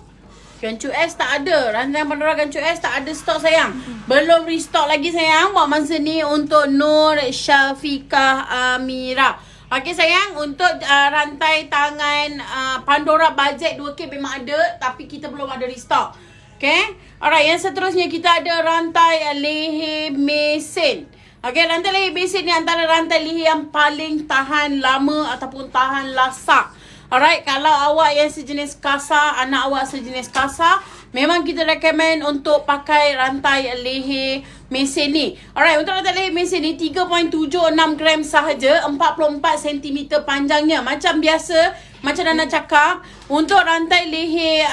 Gancu S tak ada. Rantai Pandora Gancu S tak ada stok sayang. Belum restock lagi sayang. Buat masa ni untuk Nur Syafiqah Amira. Okey sayang, untuk rantai tangan Pandora bajet 2K memang ada. Tapi kita belum ada restock. Okay. Alright, yang seterusnya kita ada rantai leher mesin. Okay, rantai leher mesin ni antara rantai leher yang paling tahan lama ataupun tahan lasak. Alright, kalau awak yang sejenis kasar, anak awak sejenis kasar, memang kita recommend untuk pakai rantai leher mesin ni. Alright, untuk rantai leher mesin ni 3.76 gram sahaja, 44 cm panjangnya. Macam biasa, macam Nana cakap, untuk rantai leher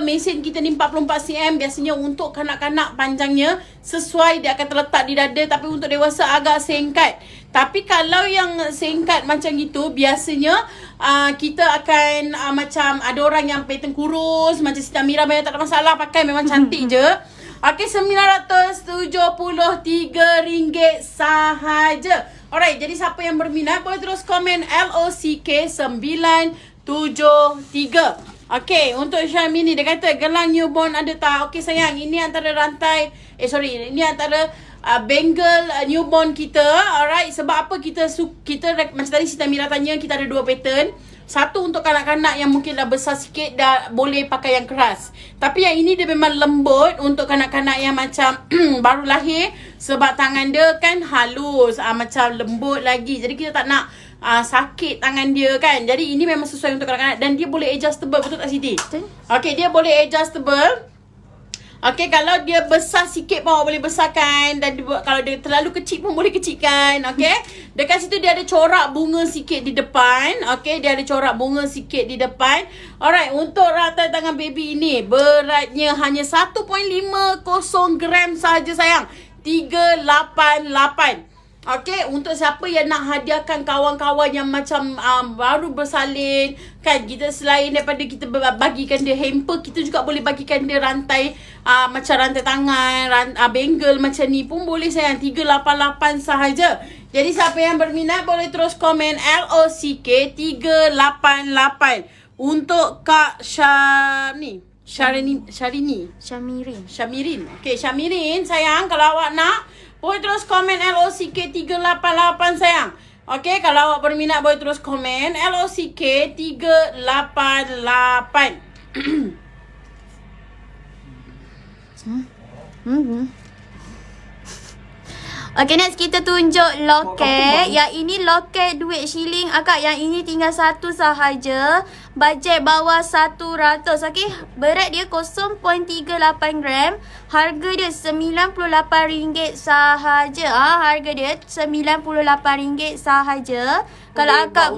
mesin kita ni 44 cm, biasanya untuk kanak-kanak panjangnya sesuai dia akan terletak di dada, tapi untuk dewasa agak singkat. Tapi kalau yang singkat macam gitu, biasanya kita akan macam ada orang yang pattern kurus, macam Siti Amira, tak ada masalah, pakai memang cantik je. Okey, RM933 sahaja. Alright, jadi siapa yang berminat boleh terus komen LOCK 973. Okey, untuk Syami ni dia kata gelang newborn ada tak? Okey sayang, ini antara rantai ini antara bangle newborn kita. Alright, sebab apa kita macam tadi Siti Amira tanya, kita ada 2 pattern. Satu untuk kanak-kanak yang mungkin dah besar sikit, dah boleh pakai yang keras. Tapi yang ini dia memang lembut untuk kanak-kanak yang macam baru lahir. Sebab tangan dia kan halus, macam lembut lagi. Jadi kita tak nak sakit tangan dia kan. Jadi ini memang sesuai untuk kanak-kanak. Dan dia boleh adjustable, betul tak Siti? Okay, dia boleh adjustable. Okay, kalau dia besar sikit pun awak boleh besarkan. Dan kalau dia terlalu kecil pun boleh kecilkan. Okay, dekat situ dia ada corak bunga sikit di depan. Okay, dia ada corak bunga sikit di depan. Alright, untuk rantai tangan baby ini beratnya hanya 1.50 gram sahaja sayang. 388. Okay, untuk siapa yang nak hadiahkan kawan-kawan yang macam baru bersalin kan, kita selain daripada kita bagikan dia hamper, kita juga boleh bagikan dia rantai macam rantai tangan, bangle macam ni pun boleh sayang. 388 sahaja. Jadi siapa yang berminat boleh terus komen LOCK 388 untuk Kak Syamirin. Okay, Syamirin sayang, kalau awak nak boleh terus komen LOCK 388 sayang. Okay, kalau awak berminat boleh terus komen LOCK 388. Okay, next kita tunjuk loket. Yang ini loket duit shilling akak. Yang ini tinggal satu sahaja. Bajet bawah 100. Okay, berat dia 0.38 gram. Harga dia RM98 sahaja. Harga dia RM98 sahaja. Kalau akak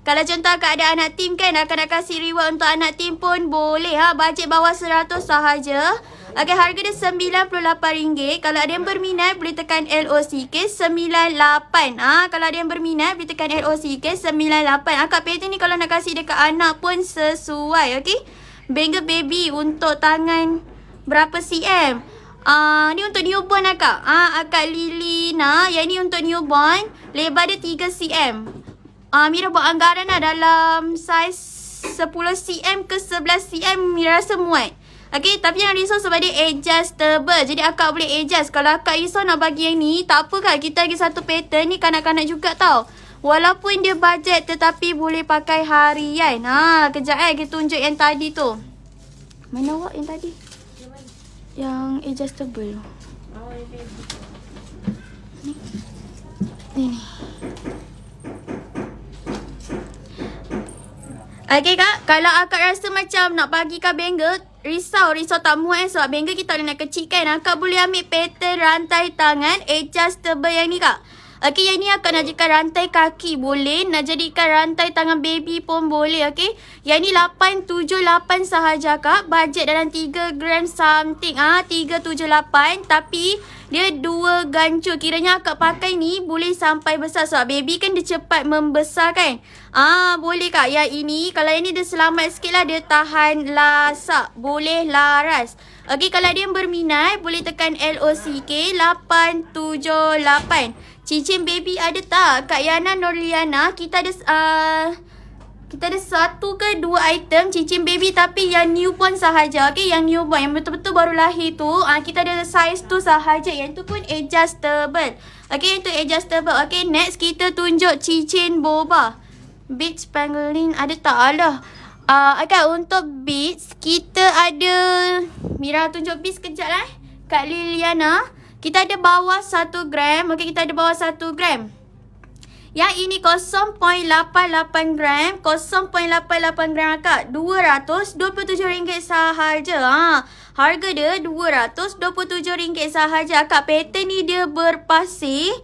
kalau contoh akak ada anak tim kan, akak nak kasih reward untuk anak tim pun boleh. Bajet bawah 100 sahaja. Okay, harga dia RM98. Kalau ada yang berminat boleh tekan LOCK 98. Kalau ada yang berminat boleh tekan LOCK 98. Akak pattern ni kalau nak kasih dekat anak pun sesuai. Okay, bangle baby untuk tangan berapa cm? Ni untuk newborn akak. Akak Lilina, yang ni untuk newborn. Lebar dia 3 cm. Mira buat anggaran dalam saiz 10 cm ke 11 cm. Mira rasa muat. Okay, tapi yang risau sebab dia adjustable. Jadi akak boleh adjust. Kalau akak risau nak bagi yang ni, tak apa kan, kita lagi satu pattern ni kanak-kanak juga tau. Walaupun dia bajet tetapi boleh pakai harian. Kejap kita tunjuk yang tadi tu. Mana awak yang tadi? Yang adjustable. Ni. Okay kak, kalau akak rasa macam nak bagikan bangle, risau tak muat sebab bangle kita nak kecilkan. Akak boleh ambil pattern rantai tangan adjustable yang ni kak. Okay, yang ni akak nak jadikan rantai kaki boleh, nak jadikan rantai tangan baby pun boleh. Okay, yang ni 878 sahaja kak. Bajet dalam 3 gram something. 378 tapi dia 2 gancur. Kiranya akak pakai ni boleh sampai besar sebab baby kan dia cepat membesar kan. Boleh kak. Yang ini, kalau yang ni dia selamat sikit lah, dia tahan lasak, boleh laras. Okay, kalau dia berminat boleh tekan LOCK 878. Cincin baby ada tak? Kak Yana Norliana, kita ada satu ke dua item cincin baby tapi yang newborn sahaja. Okay, yang newborn, yang betul-betul baru lahir tu, kita ada size tu sahaja. Yang tu pun adjustable. Okay, yang tu adjustable. Okay, next kita tunjuk cincin boba. Beads pangolin ada tak? Alah. Okay, untuk beads kita ada, Mira tunjuk beads kejap lah. Kak Liliana, kita ada bawah 1 gram. Okay, kita ada bawah 1 gram. Yang ini 0.88 gram. 0.88 gram akak. RM227 sahaja. Harga dia RM227 sahaja. Akak, pattern ni dia berpasir.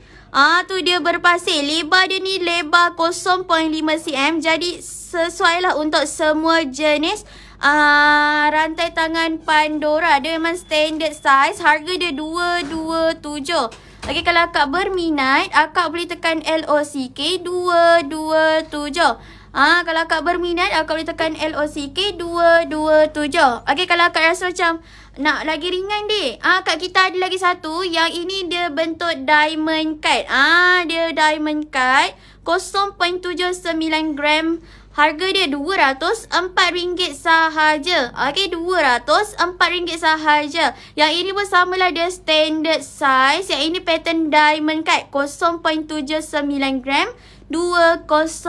Tu dia berpasir. Lebar dia ni lebar 0.5 cm. Jadi sesuai lah untuk semua jenis rantai tangan Pandora. Dia memang standard size. Harga dia RM227. Okay, kalau akak berminat, akak boleh tekan LOCK 227. Kalau akak berminat, akak boleh tekan LOCK 227. Okay, kalau akak rasa macam nak lagi ringan dek, kak kita ada lagi satu. Yang ini dia bentuk diamond cut. Dia diamond cut 0.79 gram. Harga dia RM204 sahaja. Okay, RM204 sahaja. Yang ini pun samalah, dia standard size. Yang ini pattern diamond cut 0.79 gram 204.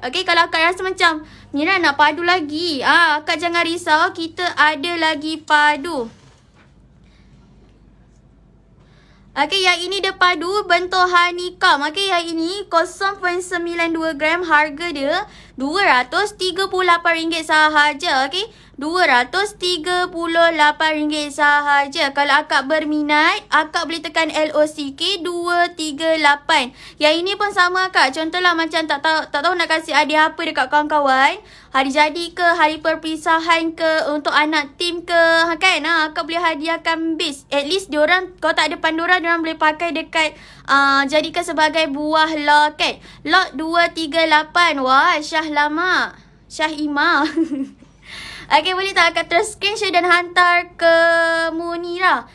Okay, kalau akak rasa macam Mira nak padu lagi, akak jangan risau, kita ada lagi padu. Okay, yang ini dia padu bentuk honeycomb. Okay, yang ini 0.92 gram. Harga dia RM238 sahaja. Okay, RM238 sahaja. Kalau akak berminat, akak boleh tekan LOCK 238. Yang ini pun sama akak. Contohlah macam tak tahu nak kasih hadiah apa dekat kawan-kawan. Hari jadi ke, hari perpisahan ke, untuk anak tim ke, kan? Akak boleh hadiahkan base. At least diorang, kalau tak ada Pandora, diorang boleh pakai dekat, jadikan sebagai buah loket. Lot 238. Wah, Syah lama. Syah Ima. Okay, boleh tak akak terus screenshot dan hantar ke Munira?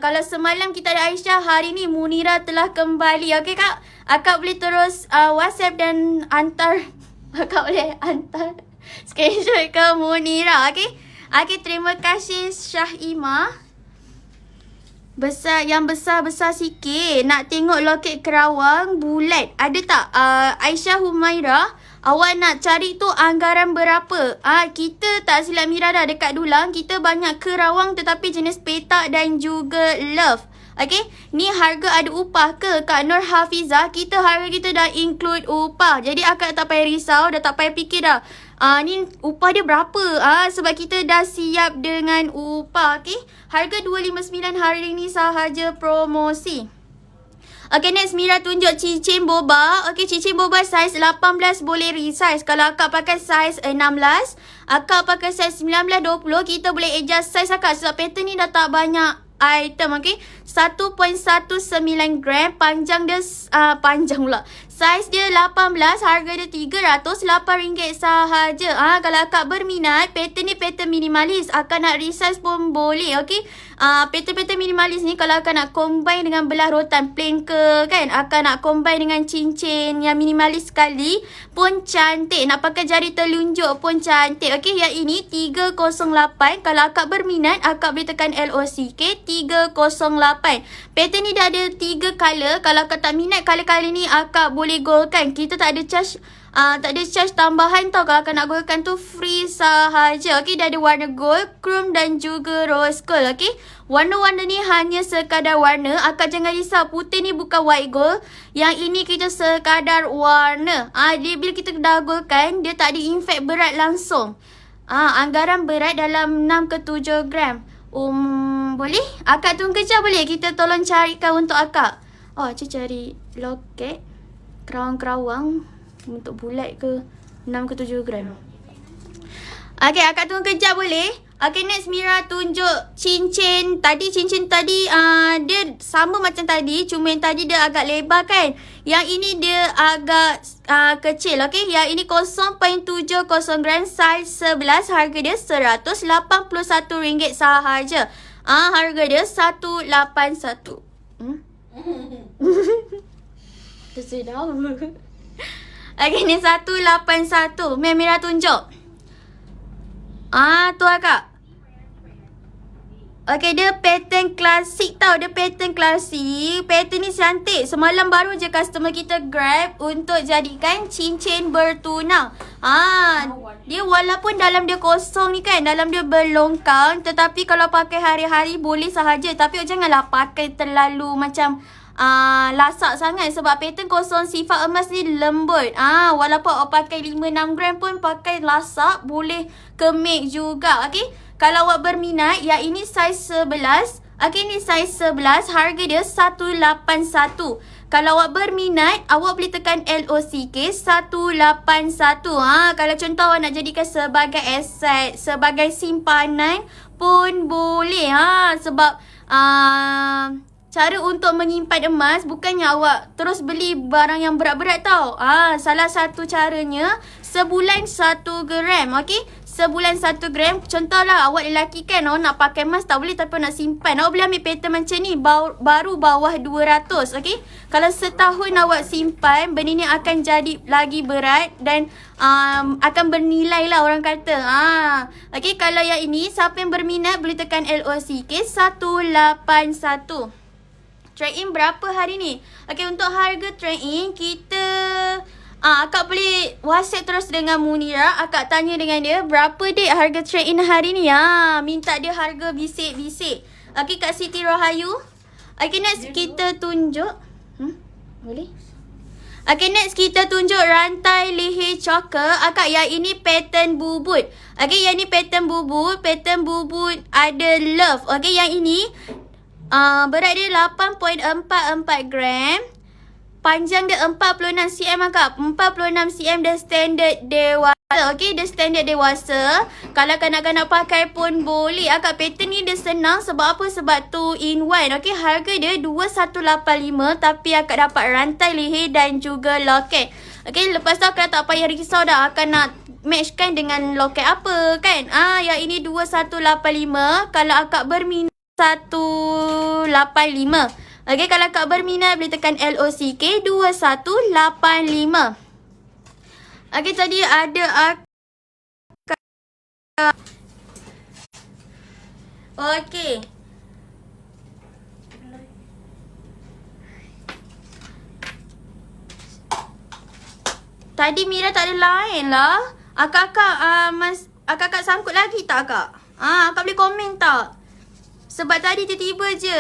Kalau semalam kita ada Aisyah, hari ni Munira telah kembali. Okay kak, akak boleh terus WhatsApp dan hantar. Akak boleh hantar screenshot ke Munira. Okay, terima kasih Syah Ima. Yang besar-besar sikit. Nak tengok loket kerawang bulat. Ada tak? Aisyah Humaira, awak nak cari tu anggaran berapa? Kita tak silap Mira dah dekat Dulang. Kita banyak kerawang tetapi jenis petak dan juga love. Okay, ni harga ada upah ke? Kak Nur Hafizah, harga kita dah include upah. Jadi akak tak payah risau, dah tak payah fikir dah. Ni upah dia berapa? Sebab kita dah siap dengan upah. Okay, harga RM259 hari ni sahaja promosi. Okay, next Mira tunjuk cincin boba. Okay, cincin boba saiz 18 boleh resize. Kalau akak pakai saiz 16, akak pakai saiz 19, 20, kita boleh adjust saiz akak. Sebab pattern ni dah tak banyak item. Okay, 1.19 gram. Panjang dia panjang pula, Saiz dia 18, harga dia RM308 sahaja. Kalau akak berminat, pattern ni pattern minimalis. Akak nak resize pun boleh, okey. Pattern-pattern minimalis ni kalau akak nak combine dengan belah rotan plain ke kan, akak nak combine dengan cincin yang minimalis sekali pun cantik. Nak pakai jari telunjuk pun cantik. Okey, yang ini 308. Kalau akak berminat, akak boleh tekan LOCK 308. Pattern ni dah ada 3 color. Kalau akak tak minat color-color ni, akak boleh goldkan. Kita tak ada charge tambahan tau. Kalau akak nak goldkan tu free sahaja. Okey, dah ada warna gold, chrome dan juga rose gold. Okey, warna-warna ni hanya sekadar warna. Akak jangan risau, putih ni bukan white gold. Yang ini kita sekadar warna. Dia bila kita dah goldkan, dia tak ada impact berat langsung. Anggaran berat dalam 6 ke 7 gram. Boleh? Akak tunggu kejap boleh? Kita tolong carikan untuk akak. Cik cari loket kerawang-kerawang untuk bulat ke 6 ke 7 gram. Okey, akak tunggu kejap boleh? Okey, next Mira tunjuk cincin tadi. Cincin tadi dia sama macam tadi, cuma yang tadi dia agak lebar kan. Yang ini dia agak kecil. Okey, yang ini 0.70 gram, saiz 11, harga dia RM181 sahaja. Harga dia 181. Tersedar. Okey, ni 181. Mira tunjuk. Tu akak. Okey, dia pattern klasik tau. Dia pattern klasik. Pattern ni cantik. Semalam baru je customer kita grab untuk jadikan cincin bertunang. Dia walaupun dalam dia kosong ni kan, dalam dia berlongkang, tetapi kalau pakai hari-hari boleh sahaja. Tapi janganlah pakai terlalu macam lasak sangat, sebab pattern kosong sifat emas ni lembut. Walaupun awak pakai 5-6 gram pun pakai lasak, boleh kemik juga. Okey, kalau awak berminat, yang ini saiz 11. Okey, ni saiz 11, harga dia 181. Kalau awak berminat, awak boleh tekan LOCK 181. Kalau contoh awak nak jadikan sebagai aset, sebagai simpanan pun boleh. Sebab cara untuk menyimpan emas bukannya awak terus beli barang yang berat-berat tau. Salah satu caranya sebulan 1 gram. Okey, sebulan 1 gram. Contohlah awak lelaki kan, awak nak pakai emas tak boleh tapi nak simpan. Awak boleh ambil pattern macam ni, baru bawah 200. Okey, kalau setahun awak simpan, benda ni akan jadi lagi berat dan akan bernilai lah orang kata. Okey, kalau yang ini siapa yang berminat boleh tekan LOCK 181. Trade-in berapa hari ni? Okey, untuk harga trade-in kita akak boleh WhatsApp terus dengan Munira. Akak tanya dengan dia berapa dek harga trade-in hari ni. Minta dia harga bisik-bisik. Okey, Kak Siti Rohayu. Okey, next kita tunjuk. Boleh? Okey, next kita tunjuk rantai leher choker. Akak, yang ini pattern bubut. Okey, yang ni pattern bubut. Pattern bubut ada love. Okey, yang ini berat dia 8.44 gram. Panjang dia 46 cm akak. 46 cm dia standard dewasa. Okey, dia standard dewasa. Kalau kanak-kanak pakai pun boleh. Akak, pattern ni dia senang. Sebab apa? Sebab 2 in 1. Okey, harga dia 2185. Tapi akak dapat rantai leher dan juga loket. Okey, lepas tu akak tak payah risau dah akan nak matchkan dengan loket apa kan. Yang ini 2185. Kalau akak berminat 185. Okey, kalau akak berminat boleh tekan LOCK 2185. Okey, tadi ada akak. Okey. Tadi Mira tak ada lain lah. Akak sangkut lagi tak akak? Akak boleh komen tak? Sebab tadi tiba-tiba je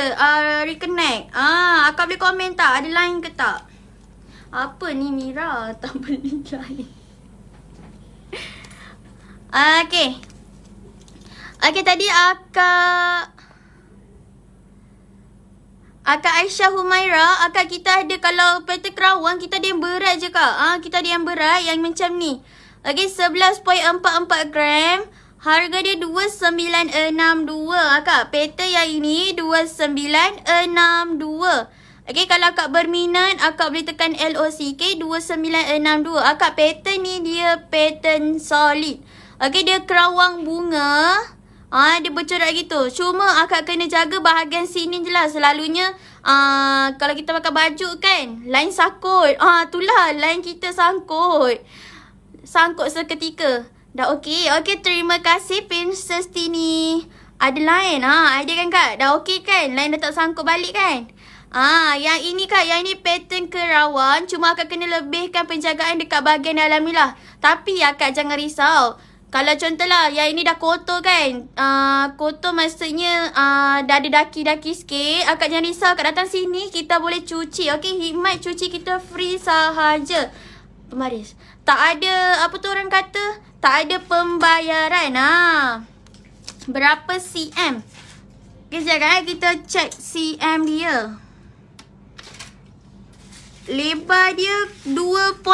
reconnect. Akak boleh komen tak? Ada line ke tak? Apa ni Mira? Tak beli line. Okey. Okey, tadi akak Aisyah Humaira. Akak, kita ada, kalau pattern kerawang kita ada yang berat je kak. Kita ada yang berat yang macam ni. Okey, 11.44 gram. Harga dia 2962 akak. Pattern yang ini 2962. Okay, kalau akak berminat, akak boleh tekan LOCK 2962. Akak pattern ni dia pattern solid. Okay, dia kerawang bunga. Dia bercorak gitu. Cuma akak kena jaga bahagian sini je lah. Selalunya kalau kita pakai baju kan, line sakut. Itulah line kita sangkut. Sangkut seketika. Dah okey. Okey, terima kasih Princess Tini. Ada line. Ada kan kak? Dah okey kan? Line dah tak sangkut balik kan? Yang ini kak, yang ini pattern kerawang. Cuma akak kena lebihkan penjagaan dekat bahagian dalam ni lah. Tapi akak jangan risau. Kalau contohlah yang ini dah kotor kan. Kotor maksudnya dah ada daki-daki sikit. Akak jangan risau, akak datang sini kita boleh cuci. Okey, khidmat cuci kita free sahaja. Pemaris. Tak ada, apa tu orang kata? Tak ada pembayaran. Berapa cm? Kejap kita cek cm dia. Lebar dia 2.8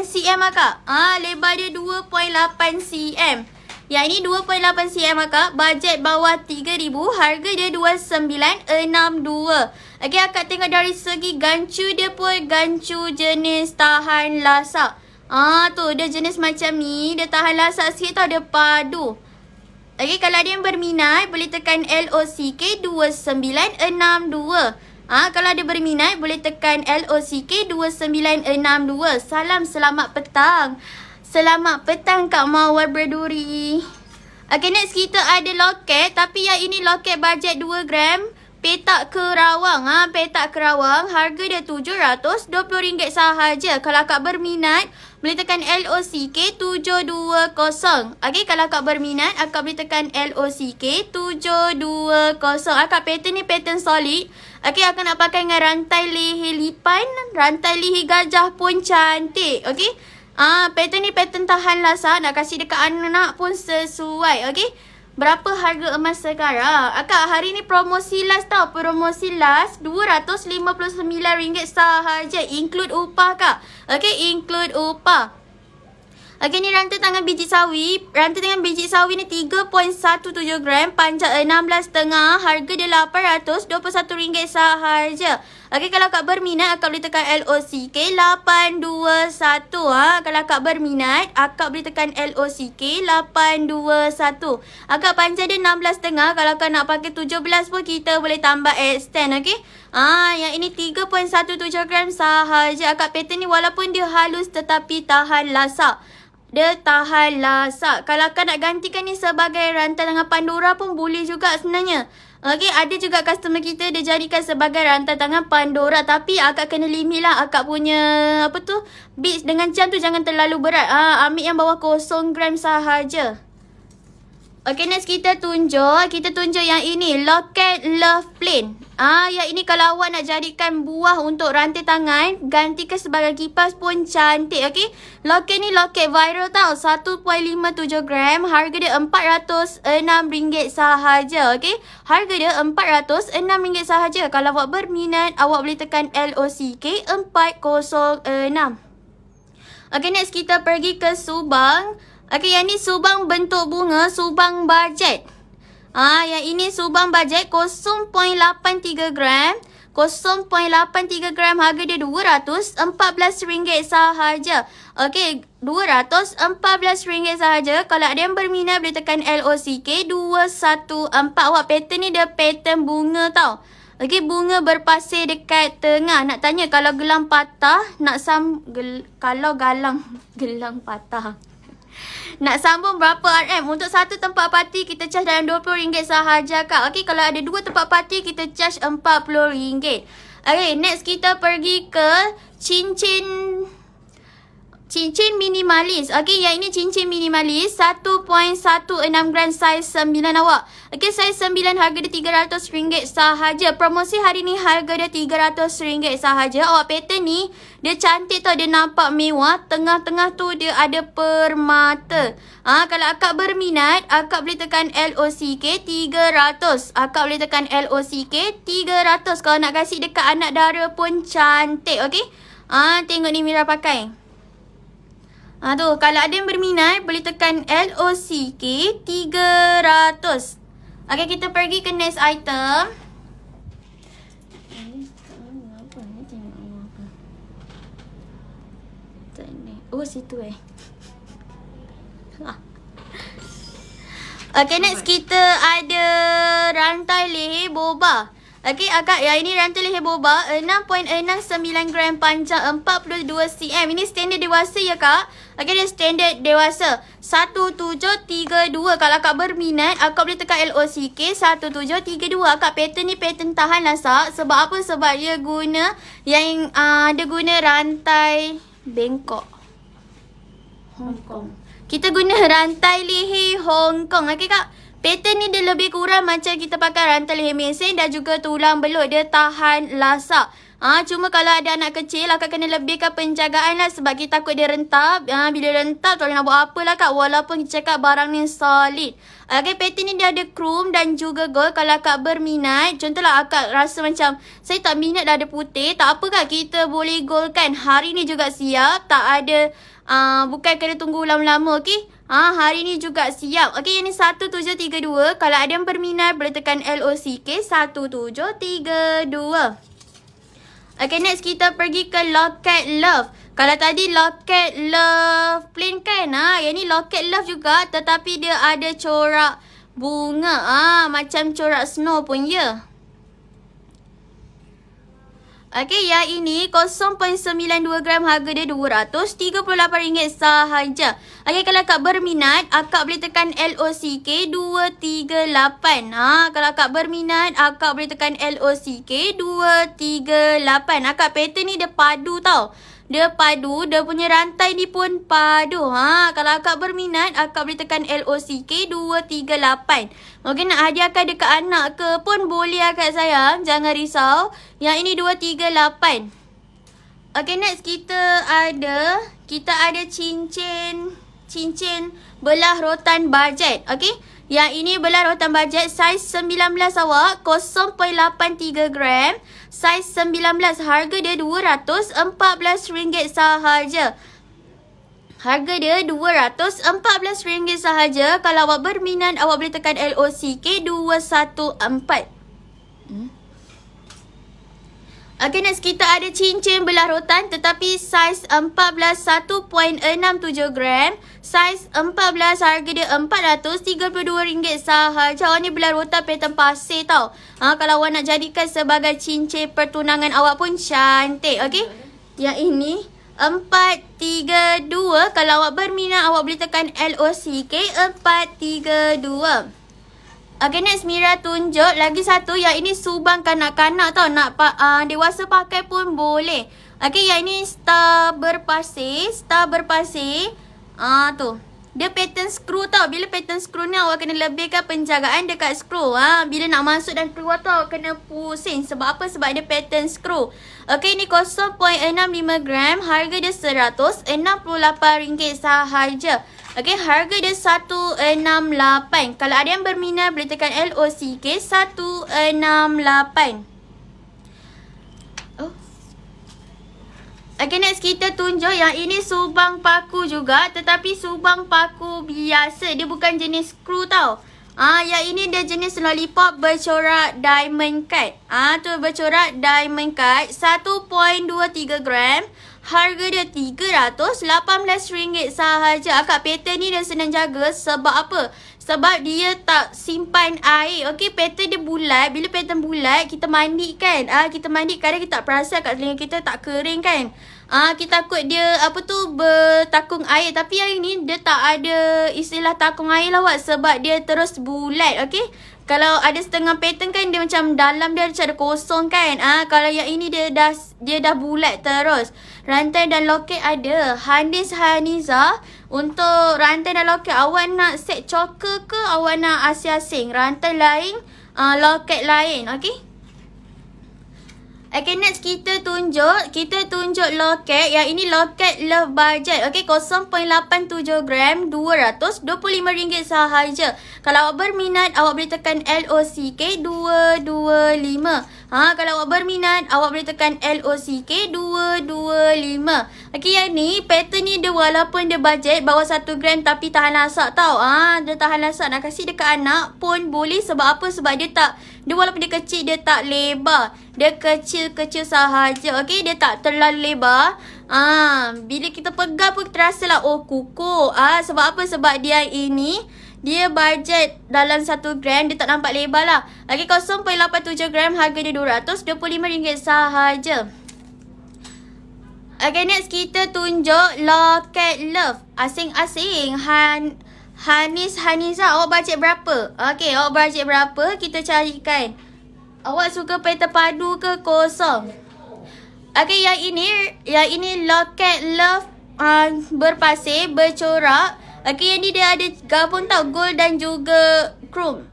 cm akak. Lebar dia 2.8 cm. Yang ini 2.8 cm akak. Bajet bawah 3,000. Harga dia 2962. Okey, akak tengok dari segi gancu dia pun gancu jenis tahan lasak. Tu dia jenis macam ni. Dia tahan lasak sikit tau. Dia padu. Okey, kalau ada yang berminat boleh tekan LOCK 2962. Kalau ada berminat boleh tekan LOCK 2962. Salam selamat petang. Selamat petang Kak Mawar Berduri. Okay, next kita ada loket. Tapi yang ini loket bajet 2 gram. Petak kerawang. Petak kerawang. Harga dia RM720 sahaja. Kalau akak berminat boleh tekan LOCK 720. Okay, kalau akak berminat akak boleh tekan LOCK 720. Akak pattern ni pattern solid. Okay, akak nak pakai dengan rantai leher lipan. Rantai leher gajah pun cantik. Okay. Pattern ni pattern tahan lasak. Nak kasih dekat anak pun sesuai. Okay. Berapa harga emas sekarang? Akak hari ni promosi last tau. Promosi last RM259 sahaja. Include upah kak. Okay, include upah. Okay, ni rantai tangan biji sawi. Rantai tangan biji sawi ni 3.17 gram. Panjang 16.5. Harga dia RM821 sahaja. Okay, kalau akak berminat akak boleh tekan LOCK 821. Kalau akak berminat akak boleh tekan LOCK 821. Akak panjang dia 16.5. Kalau akak nak pakai 17 pun kita boleh tambah extend. Okay. Yang ini 3.17 gram sahaja. Akak pattern ni walaupun dia halus tetapi tahan lasak. Dia tahan lasak. Kalau akak nak gantikan ni sebagai rantai tangan Pandora pun boleh juga sebenarnya. Okay, ada juga customer kita dia jadikan sebagai rantai tangan Pandora. Tapi akak kena limit lah akak punya beads dengan jam tu jangan terlalu berat. Ambil yang bawah 0 gram sahaja. Okay, next kita tunjuk yang ini. Loket Love Plain. Yang ini kalau awak nak jadikan buah untuk rantai tangan, gantikan sebagai kipas pun cantik. Okay. Loket ni loket viral tau. 1.57 gram. Harga dia RM406 sahaja. Okay. Harga dia RM406 sahaja. Kalau awak berminat, awak boleh tekan LOCK 406. Okay, next kita pergi ke Subang. Okay, yang ni subang bentuk bunga, subang bajet. Yang ini subang bajet 0.83 gram. 0.83 gram, harga dia RM214 sahaja. Okay, RM214 sahaja. Kalau ada yang berminat boleh tekan LOCK 214. Awak pattern ni dia pattern bunga tau. Okay, bunga berpasir dekat tengah. Nak tanya kalau gelang patah, kalau gelang patah. Nak sambung berapa RM? Untuk satu tempat parti kita charge dalam RM20 sahaja kak. Okay, kalau ada 2 tempat parti kita charge RM40. Okay, next kita pergi ke cincin minimalis. Okay, yang ini cincin minimalis 1.16 gram saiz 9 awak. Okay, saiz 9 harga dia RM300 sahaja. Promosi hari ni harga dia RM300 sahaja. Awak pattern ni dia cantik tau, dia nampak mewah. Tengah-tengah tu dia ada permata. Kalau akak berminat, akak boleh tekan LOCK 300. Akak boleh tekan LOCK 300. Kalau nak kasih dekat anak dara pun cantik. Okay. Tengok ni Mira pakai. Tu, kalau ada yang berminat boleh tekan LOCK 300. Okay, kita pergi ke next item. Apa ni tengok apa? Tak ni. Oh, situ Okay, next kita ada rantai leher boba. Okay, agak ya ini rantai leher boba 6.69 gram panjang 42 cm. Ini standard dewasa ya kak? Okay, dia standard dewasa 1732. Kalau akak berminat, akak boleh tekan LOCK 1732. Akak pattern ni pattern tahan lasak. Sebab apa? Sebab dia guna yang dia guna rantai Bangkok Hong Kong. Kita guna rantai leher Hong Kong. Okay kak? Pattern ni dia lebih kurang macam kita pakai rantai leher mesin dan juga tulang belut. Dia tahan lasak. Cuma kalau ada anak kecil, akak kena lebihkan penjagaan lah sebab kita takut dia rentap. Bila rentap, tak boleh nak buat apa lah kak. Walaupun kita cakap barang ni solid. Okay, pattern ni dia ada chrome dan juga gold. Kalau akak berminat, contohlah akak rasa macam saya tak minat dah ada putih. Tak apa kak, kita boleh gold kan. Hari ni juga siap. Tak ada, bukan kena tunggu lama-lama, okay. Hari ni juga siap. Okay, yang ni 1732. Kalau ada yang berminat, boleh tekan LOCK 1732. Okay, next kita pergi ke Locket Love. Kalau tadi Locket Love plain kan? Yang ni Locket Love juga, tetapi dia ada corak bunga. Macam corak snow pun ya. Okay, yang ini 0.92 gram, harga dia RM238 sahaja. Okay, kalau akak berminat, akak boleh tekan LOCK 238. Kalau akak berminat, akak boleh tekan LOCK 238. Akak pattern ni dia padu tau. Dia padu, dia punya rantai ni pun padu. Kalau akak berminat, akak boleh tekan LOCK 238. Mungkin nak hadiahkan dekat anak ke pun boleh akak sayang. Jangan risau. Yang ini 238. Okay, next kita ada cincin belah rotan bajet. Okay. Yang ini belah rotan bajet saiz 19 awak, 0.83 gram. Saiz 19, harga dia RM214 sahaja. Harga dia RM214 sahaja. Kalau awak berminat, awak boleh tekan LOCK 214. Okay, next kita ada cincin belah rotan tetapi saiz 14, 1.67 gram. Saiz 14, harga dia RM432 sahaja. Awak ni belah rotan pattern pasir tau. Kalau awak nak jadikan sebagai cincin pertunangan awak pun cantik. Okay, yang ini 432. Kalau awak berminat, awak boleh tekan LOCK 432. Okay, next Mira tunjuk lagi satu. Yang ini subang kanak-kanak tau. Nak dewasa pakai pun boleh. Okay, yang ini star berpasir. Tu. Dia pattern screw tau. Bila pattern screw ni, awak kena lebihkan penjagaan dekat screw. Bila nak masuk dan keluar tau, kena pusing. Sebab apa? Sebab dia pattern screw. Okay, ni 0.65 gram. Harga dia RM168 sahaja. Okay, harga dia 168. Kalau ada yang berminat, boleh tekan LOCK 168. Okay, next kita tunjuk yang ini subang paku juga. Tetapi subang paku biasa. Dia bukan jenis screw tau. Yang ini dia jenis lollipop bercorak diamond cut. Tu bercorak diamond cut. 1.23 gram. Harga dia RM318 sahaja. Akak pattern ni dia senang jaga. Sebab apa? Sebab dia tak simpan air. Okey, pattern dia bulat. Bila pattern bulat, kita mandi kan. Kita mandi kadang kita tak perasan kat telinga kita tak kering kan. Kita takut dia bertakung air. Tapi yang ini dia tak ada istilah takung air lah awak. Sebab dia terus bulat. Okey. Kalau ada setengah pattern kan dia macam dalam dia macam ada kosong kan. Kalau yang ini dia dah bulat terus. Rantai dan loket ada. Handis Haniza. Untuk rantai dan loket, awak nak set choker ke awak nak asing-asing? Rantai lain, loket lain. Okay. Okay, next kita tunjuk loket. Yang ini loket love budget. Okay, 0.87 gram, RM225 sahaja. Kalau awak berminat, awak boleh tekan LOCK 225. Kalau awak berminat, awak boleh tekan LOCK 225. Okay, yang ni pattern ni dia walaupun dia budget bawah 1 gram tapi tahan lasak tau. Dia tahan lasak. Nak kasih dekat anak pun boleh. Sebab apa? Sebab dia tak Dia walaupun dia kecil, dia tak lebar. Dia kecil-kecil sahaja. Okay, dia tak terlalu lebar. Bila kita pegang pun terasa lah, oh kukuh. Sebab apa? Sebab dia ini, dia bajet dalam 1 gram. Dia tak nampak lebar lah. Okay, 0.87 gram. Harga dia RM225 sahaja. Okay, next kita tunjuk loket love. Asing-asing. Haniza, awak bajet berapa? Okay, awak bajet berapa? Kita carikan. Awak suka petal padu ke kosong? Okay, yang ini loket love berpasir, bercorak. Okay, yang ni dia ada gabung tau, gold dan juga chrome.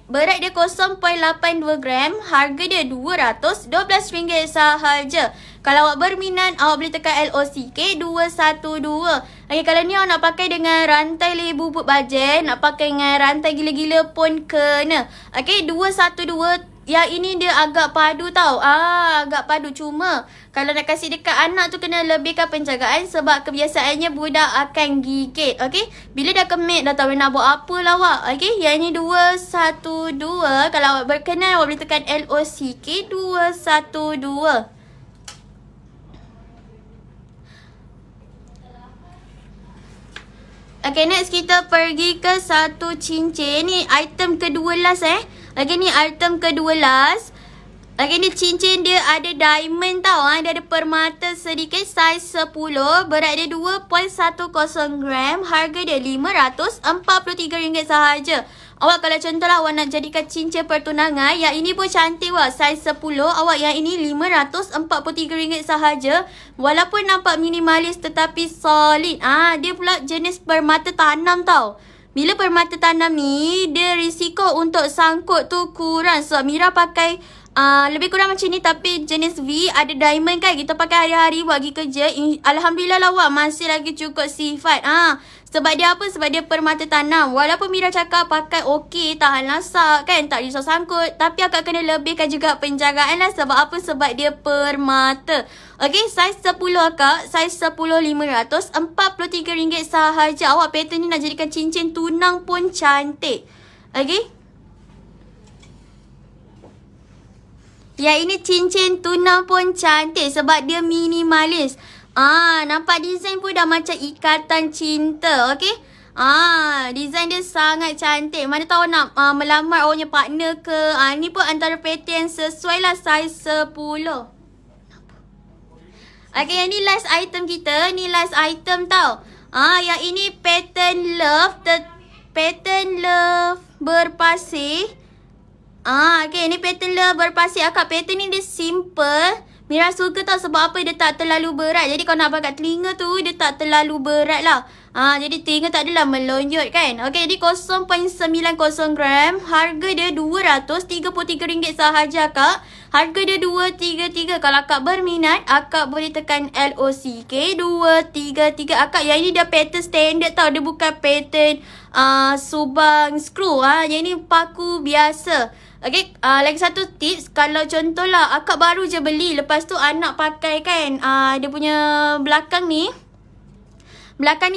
Berat dia 0.82 gram. Harga dia RM212 sahaja. Kalau awak berminat, awak boleh tekan LOCK 212. Okay, kalau ni awak nak pakai dengan rantai leher bubuk bajet, nak pakai dengan rantai gila-gila pun kena. Okay, 212. Yang ini dia agak padu tau. Agak padu. Cuma kalau nak kasih dekat anak tu kena lebihkan penjagaan sebab kebiasaannya budak akan gigit. Okay, bila dah kemit dah tahu nak buat apa lah awak. Okay, yang ini 212. Kalau awak berkenan, awak boleh tekan LOCK 212. Okay, next kita pergi ke satu cincin. Ni item kedua last Okay, ni item kedua last. Okay, ni cincin dia ada diamond tau. Dia ada permata sedikit, saiz 10. Berat dia 2.10 gram. Harga dia RM543 sahaja. Awak kalau contohlah awak nak jadikan cincin pertunangan, yang ini pun cantik wah, saiz 10. Awak yang ini RM543 sahaja. Walaupun nampak minimalis tetapi solid. Dia pula jenis permata tanam tau. Bila permata tanam ni, dia risiko untuk sangkut tu kurang. So Mira pakai lebih kurang macam ni, tapi jenis V, ada diamond kan. Kita pakai hari-hari buat pergi kerja. Alhamdulillah lah wak, masih lagi cukup sifat. Sebab dia apa? Sebab dia permata tanam. Walaupun Mira cakap pakai okey, tahan lasak kan, tak risau sangkut, tapi akak kena lebihkan juga penjagaan lah. Sebab apa? Sebab dia permata. Okey, saiz 10 akak, saiz 10 RM543 sahaja. Awak pattern ni nak jadikan cincin tunang pun cantik. Okey, yang ini cincin tunang pun cantik sebab dia minimalis. Nampak design pun dah macam ikatan cinta. Okay, design dia sangat cantik. Mana tahu nak melamar orangnya partner ke. Ni pun antara pattern yang sesuai lah, saiz 10. Okay, yang ni last item kita. Ni last item tau. Yang ini pattern love. Pattern love berpasir. Okay, ni pattern love berpasir. Akak pattern ni dia simple. Mira suka tau sebab apa? Dia tak terlalu berat. Jadi kalau nak pakai telinga tu, dia tak terlalu berat lah. Jadi telinga tak adalah melonjot kan. Okay, jadi 0.90 gram. Harga dia RM233 sahaja kak. Harga dia 233. Kalau akak berminat, akak boleh tekan LOCK 233. Akak yang ini dia pattern standard tau. Dia bukan pattern subang screw. Yang ini paku biasa. Okay, lagi satu tips. Kalau contohlah akak baru je beli, lepas tu anak pakai kan, dia punya belakang ni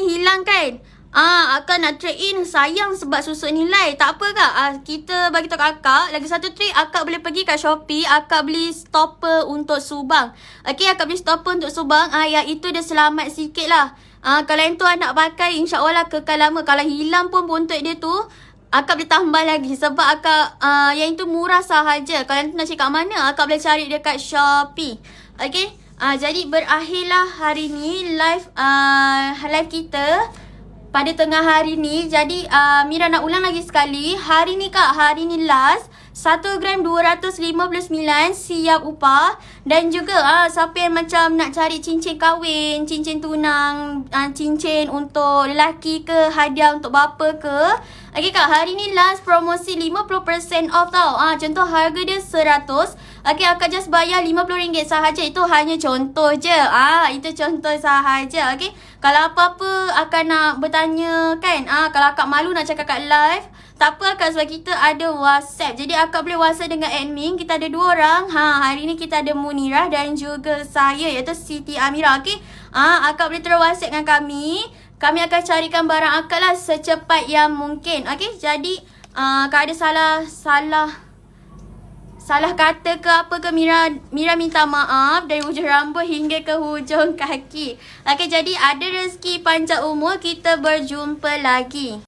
hilang kan. Akak nak trade in, sayang sebab susut nilai. Tak apa kak, kita bagi tahu akak. Lagi satu trick, akak boleh pergi kat Shopee, akak beli stopper untuk subang. Okay, akak beli stopper untuk subang. Yang itu dia selamat sikit lah. Kalau yang tu anak pakai, insyaAllah lah kekal lama. Kalau hilang pun buntut dia tu, akak boleh tambah lagi. Sebab akak yang itu murah sahaja. Kalau nanti nak cari kat mana, akak boleh cari dekat Shopee. Okay, jadi berakhirlah hari ni live kita pada tengah hari ni. Jadi Mira nak ulang lagi sekali. Hari ni kak, hari ni last. 1 gram 259 siap upah. Dan juga siapa yang macam nak cari cincin kahwin, cincin tunang, cincin untuk lelaki ke, hadiah untuk bapa ke. Okay kak, hari ni last promosi 50% off tau. Contoh harga dia 100. Okay, akak just bayar RM50 sahaja. Itu hanya contoh je. Itu contoh sahaja. Okay, kalau apa-apa akak nak bertanya kan, kalau akak malu nak cakap kat live, tak apa kak, sebab kita ada WhatsApp. Jadi akak boleh WhatsApp dengan admin. Kita ada 2 orang. Hari ni kita ada Munirah dan juga saya, iaitu Siti Amira. Okay, akak boleh terus WhatsApp dengan kami. Kami akan carikan barang akak lah secepat yang mungkin. Okay, jadi kalau ada salah salah kata ke apa ke, Mira minta maaf dari hujung rambut hingga ke hujung kaki. Okey, jadi ada rezeki panjang umur, kita berjumpa lagi.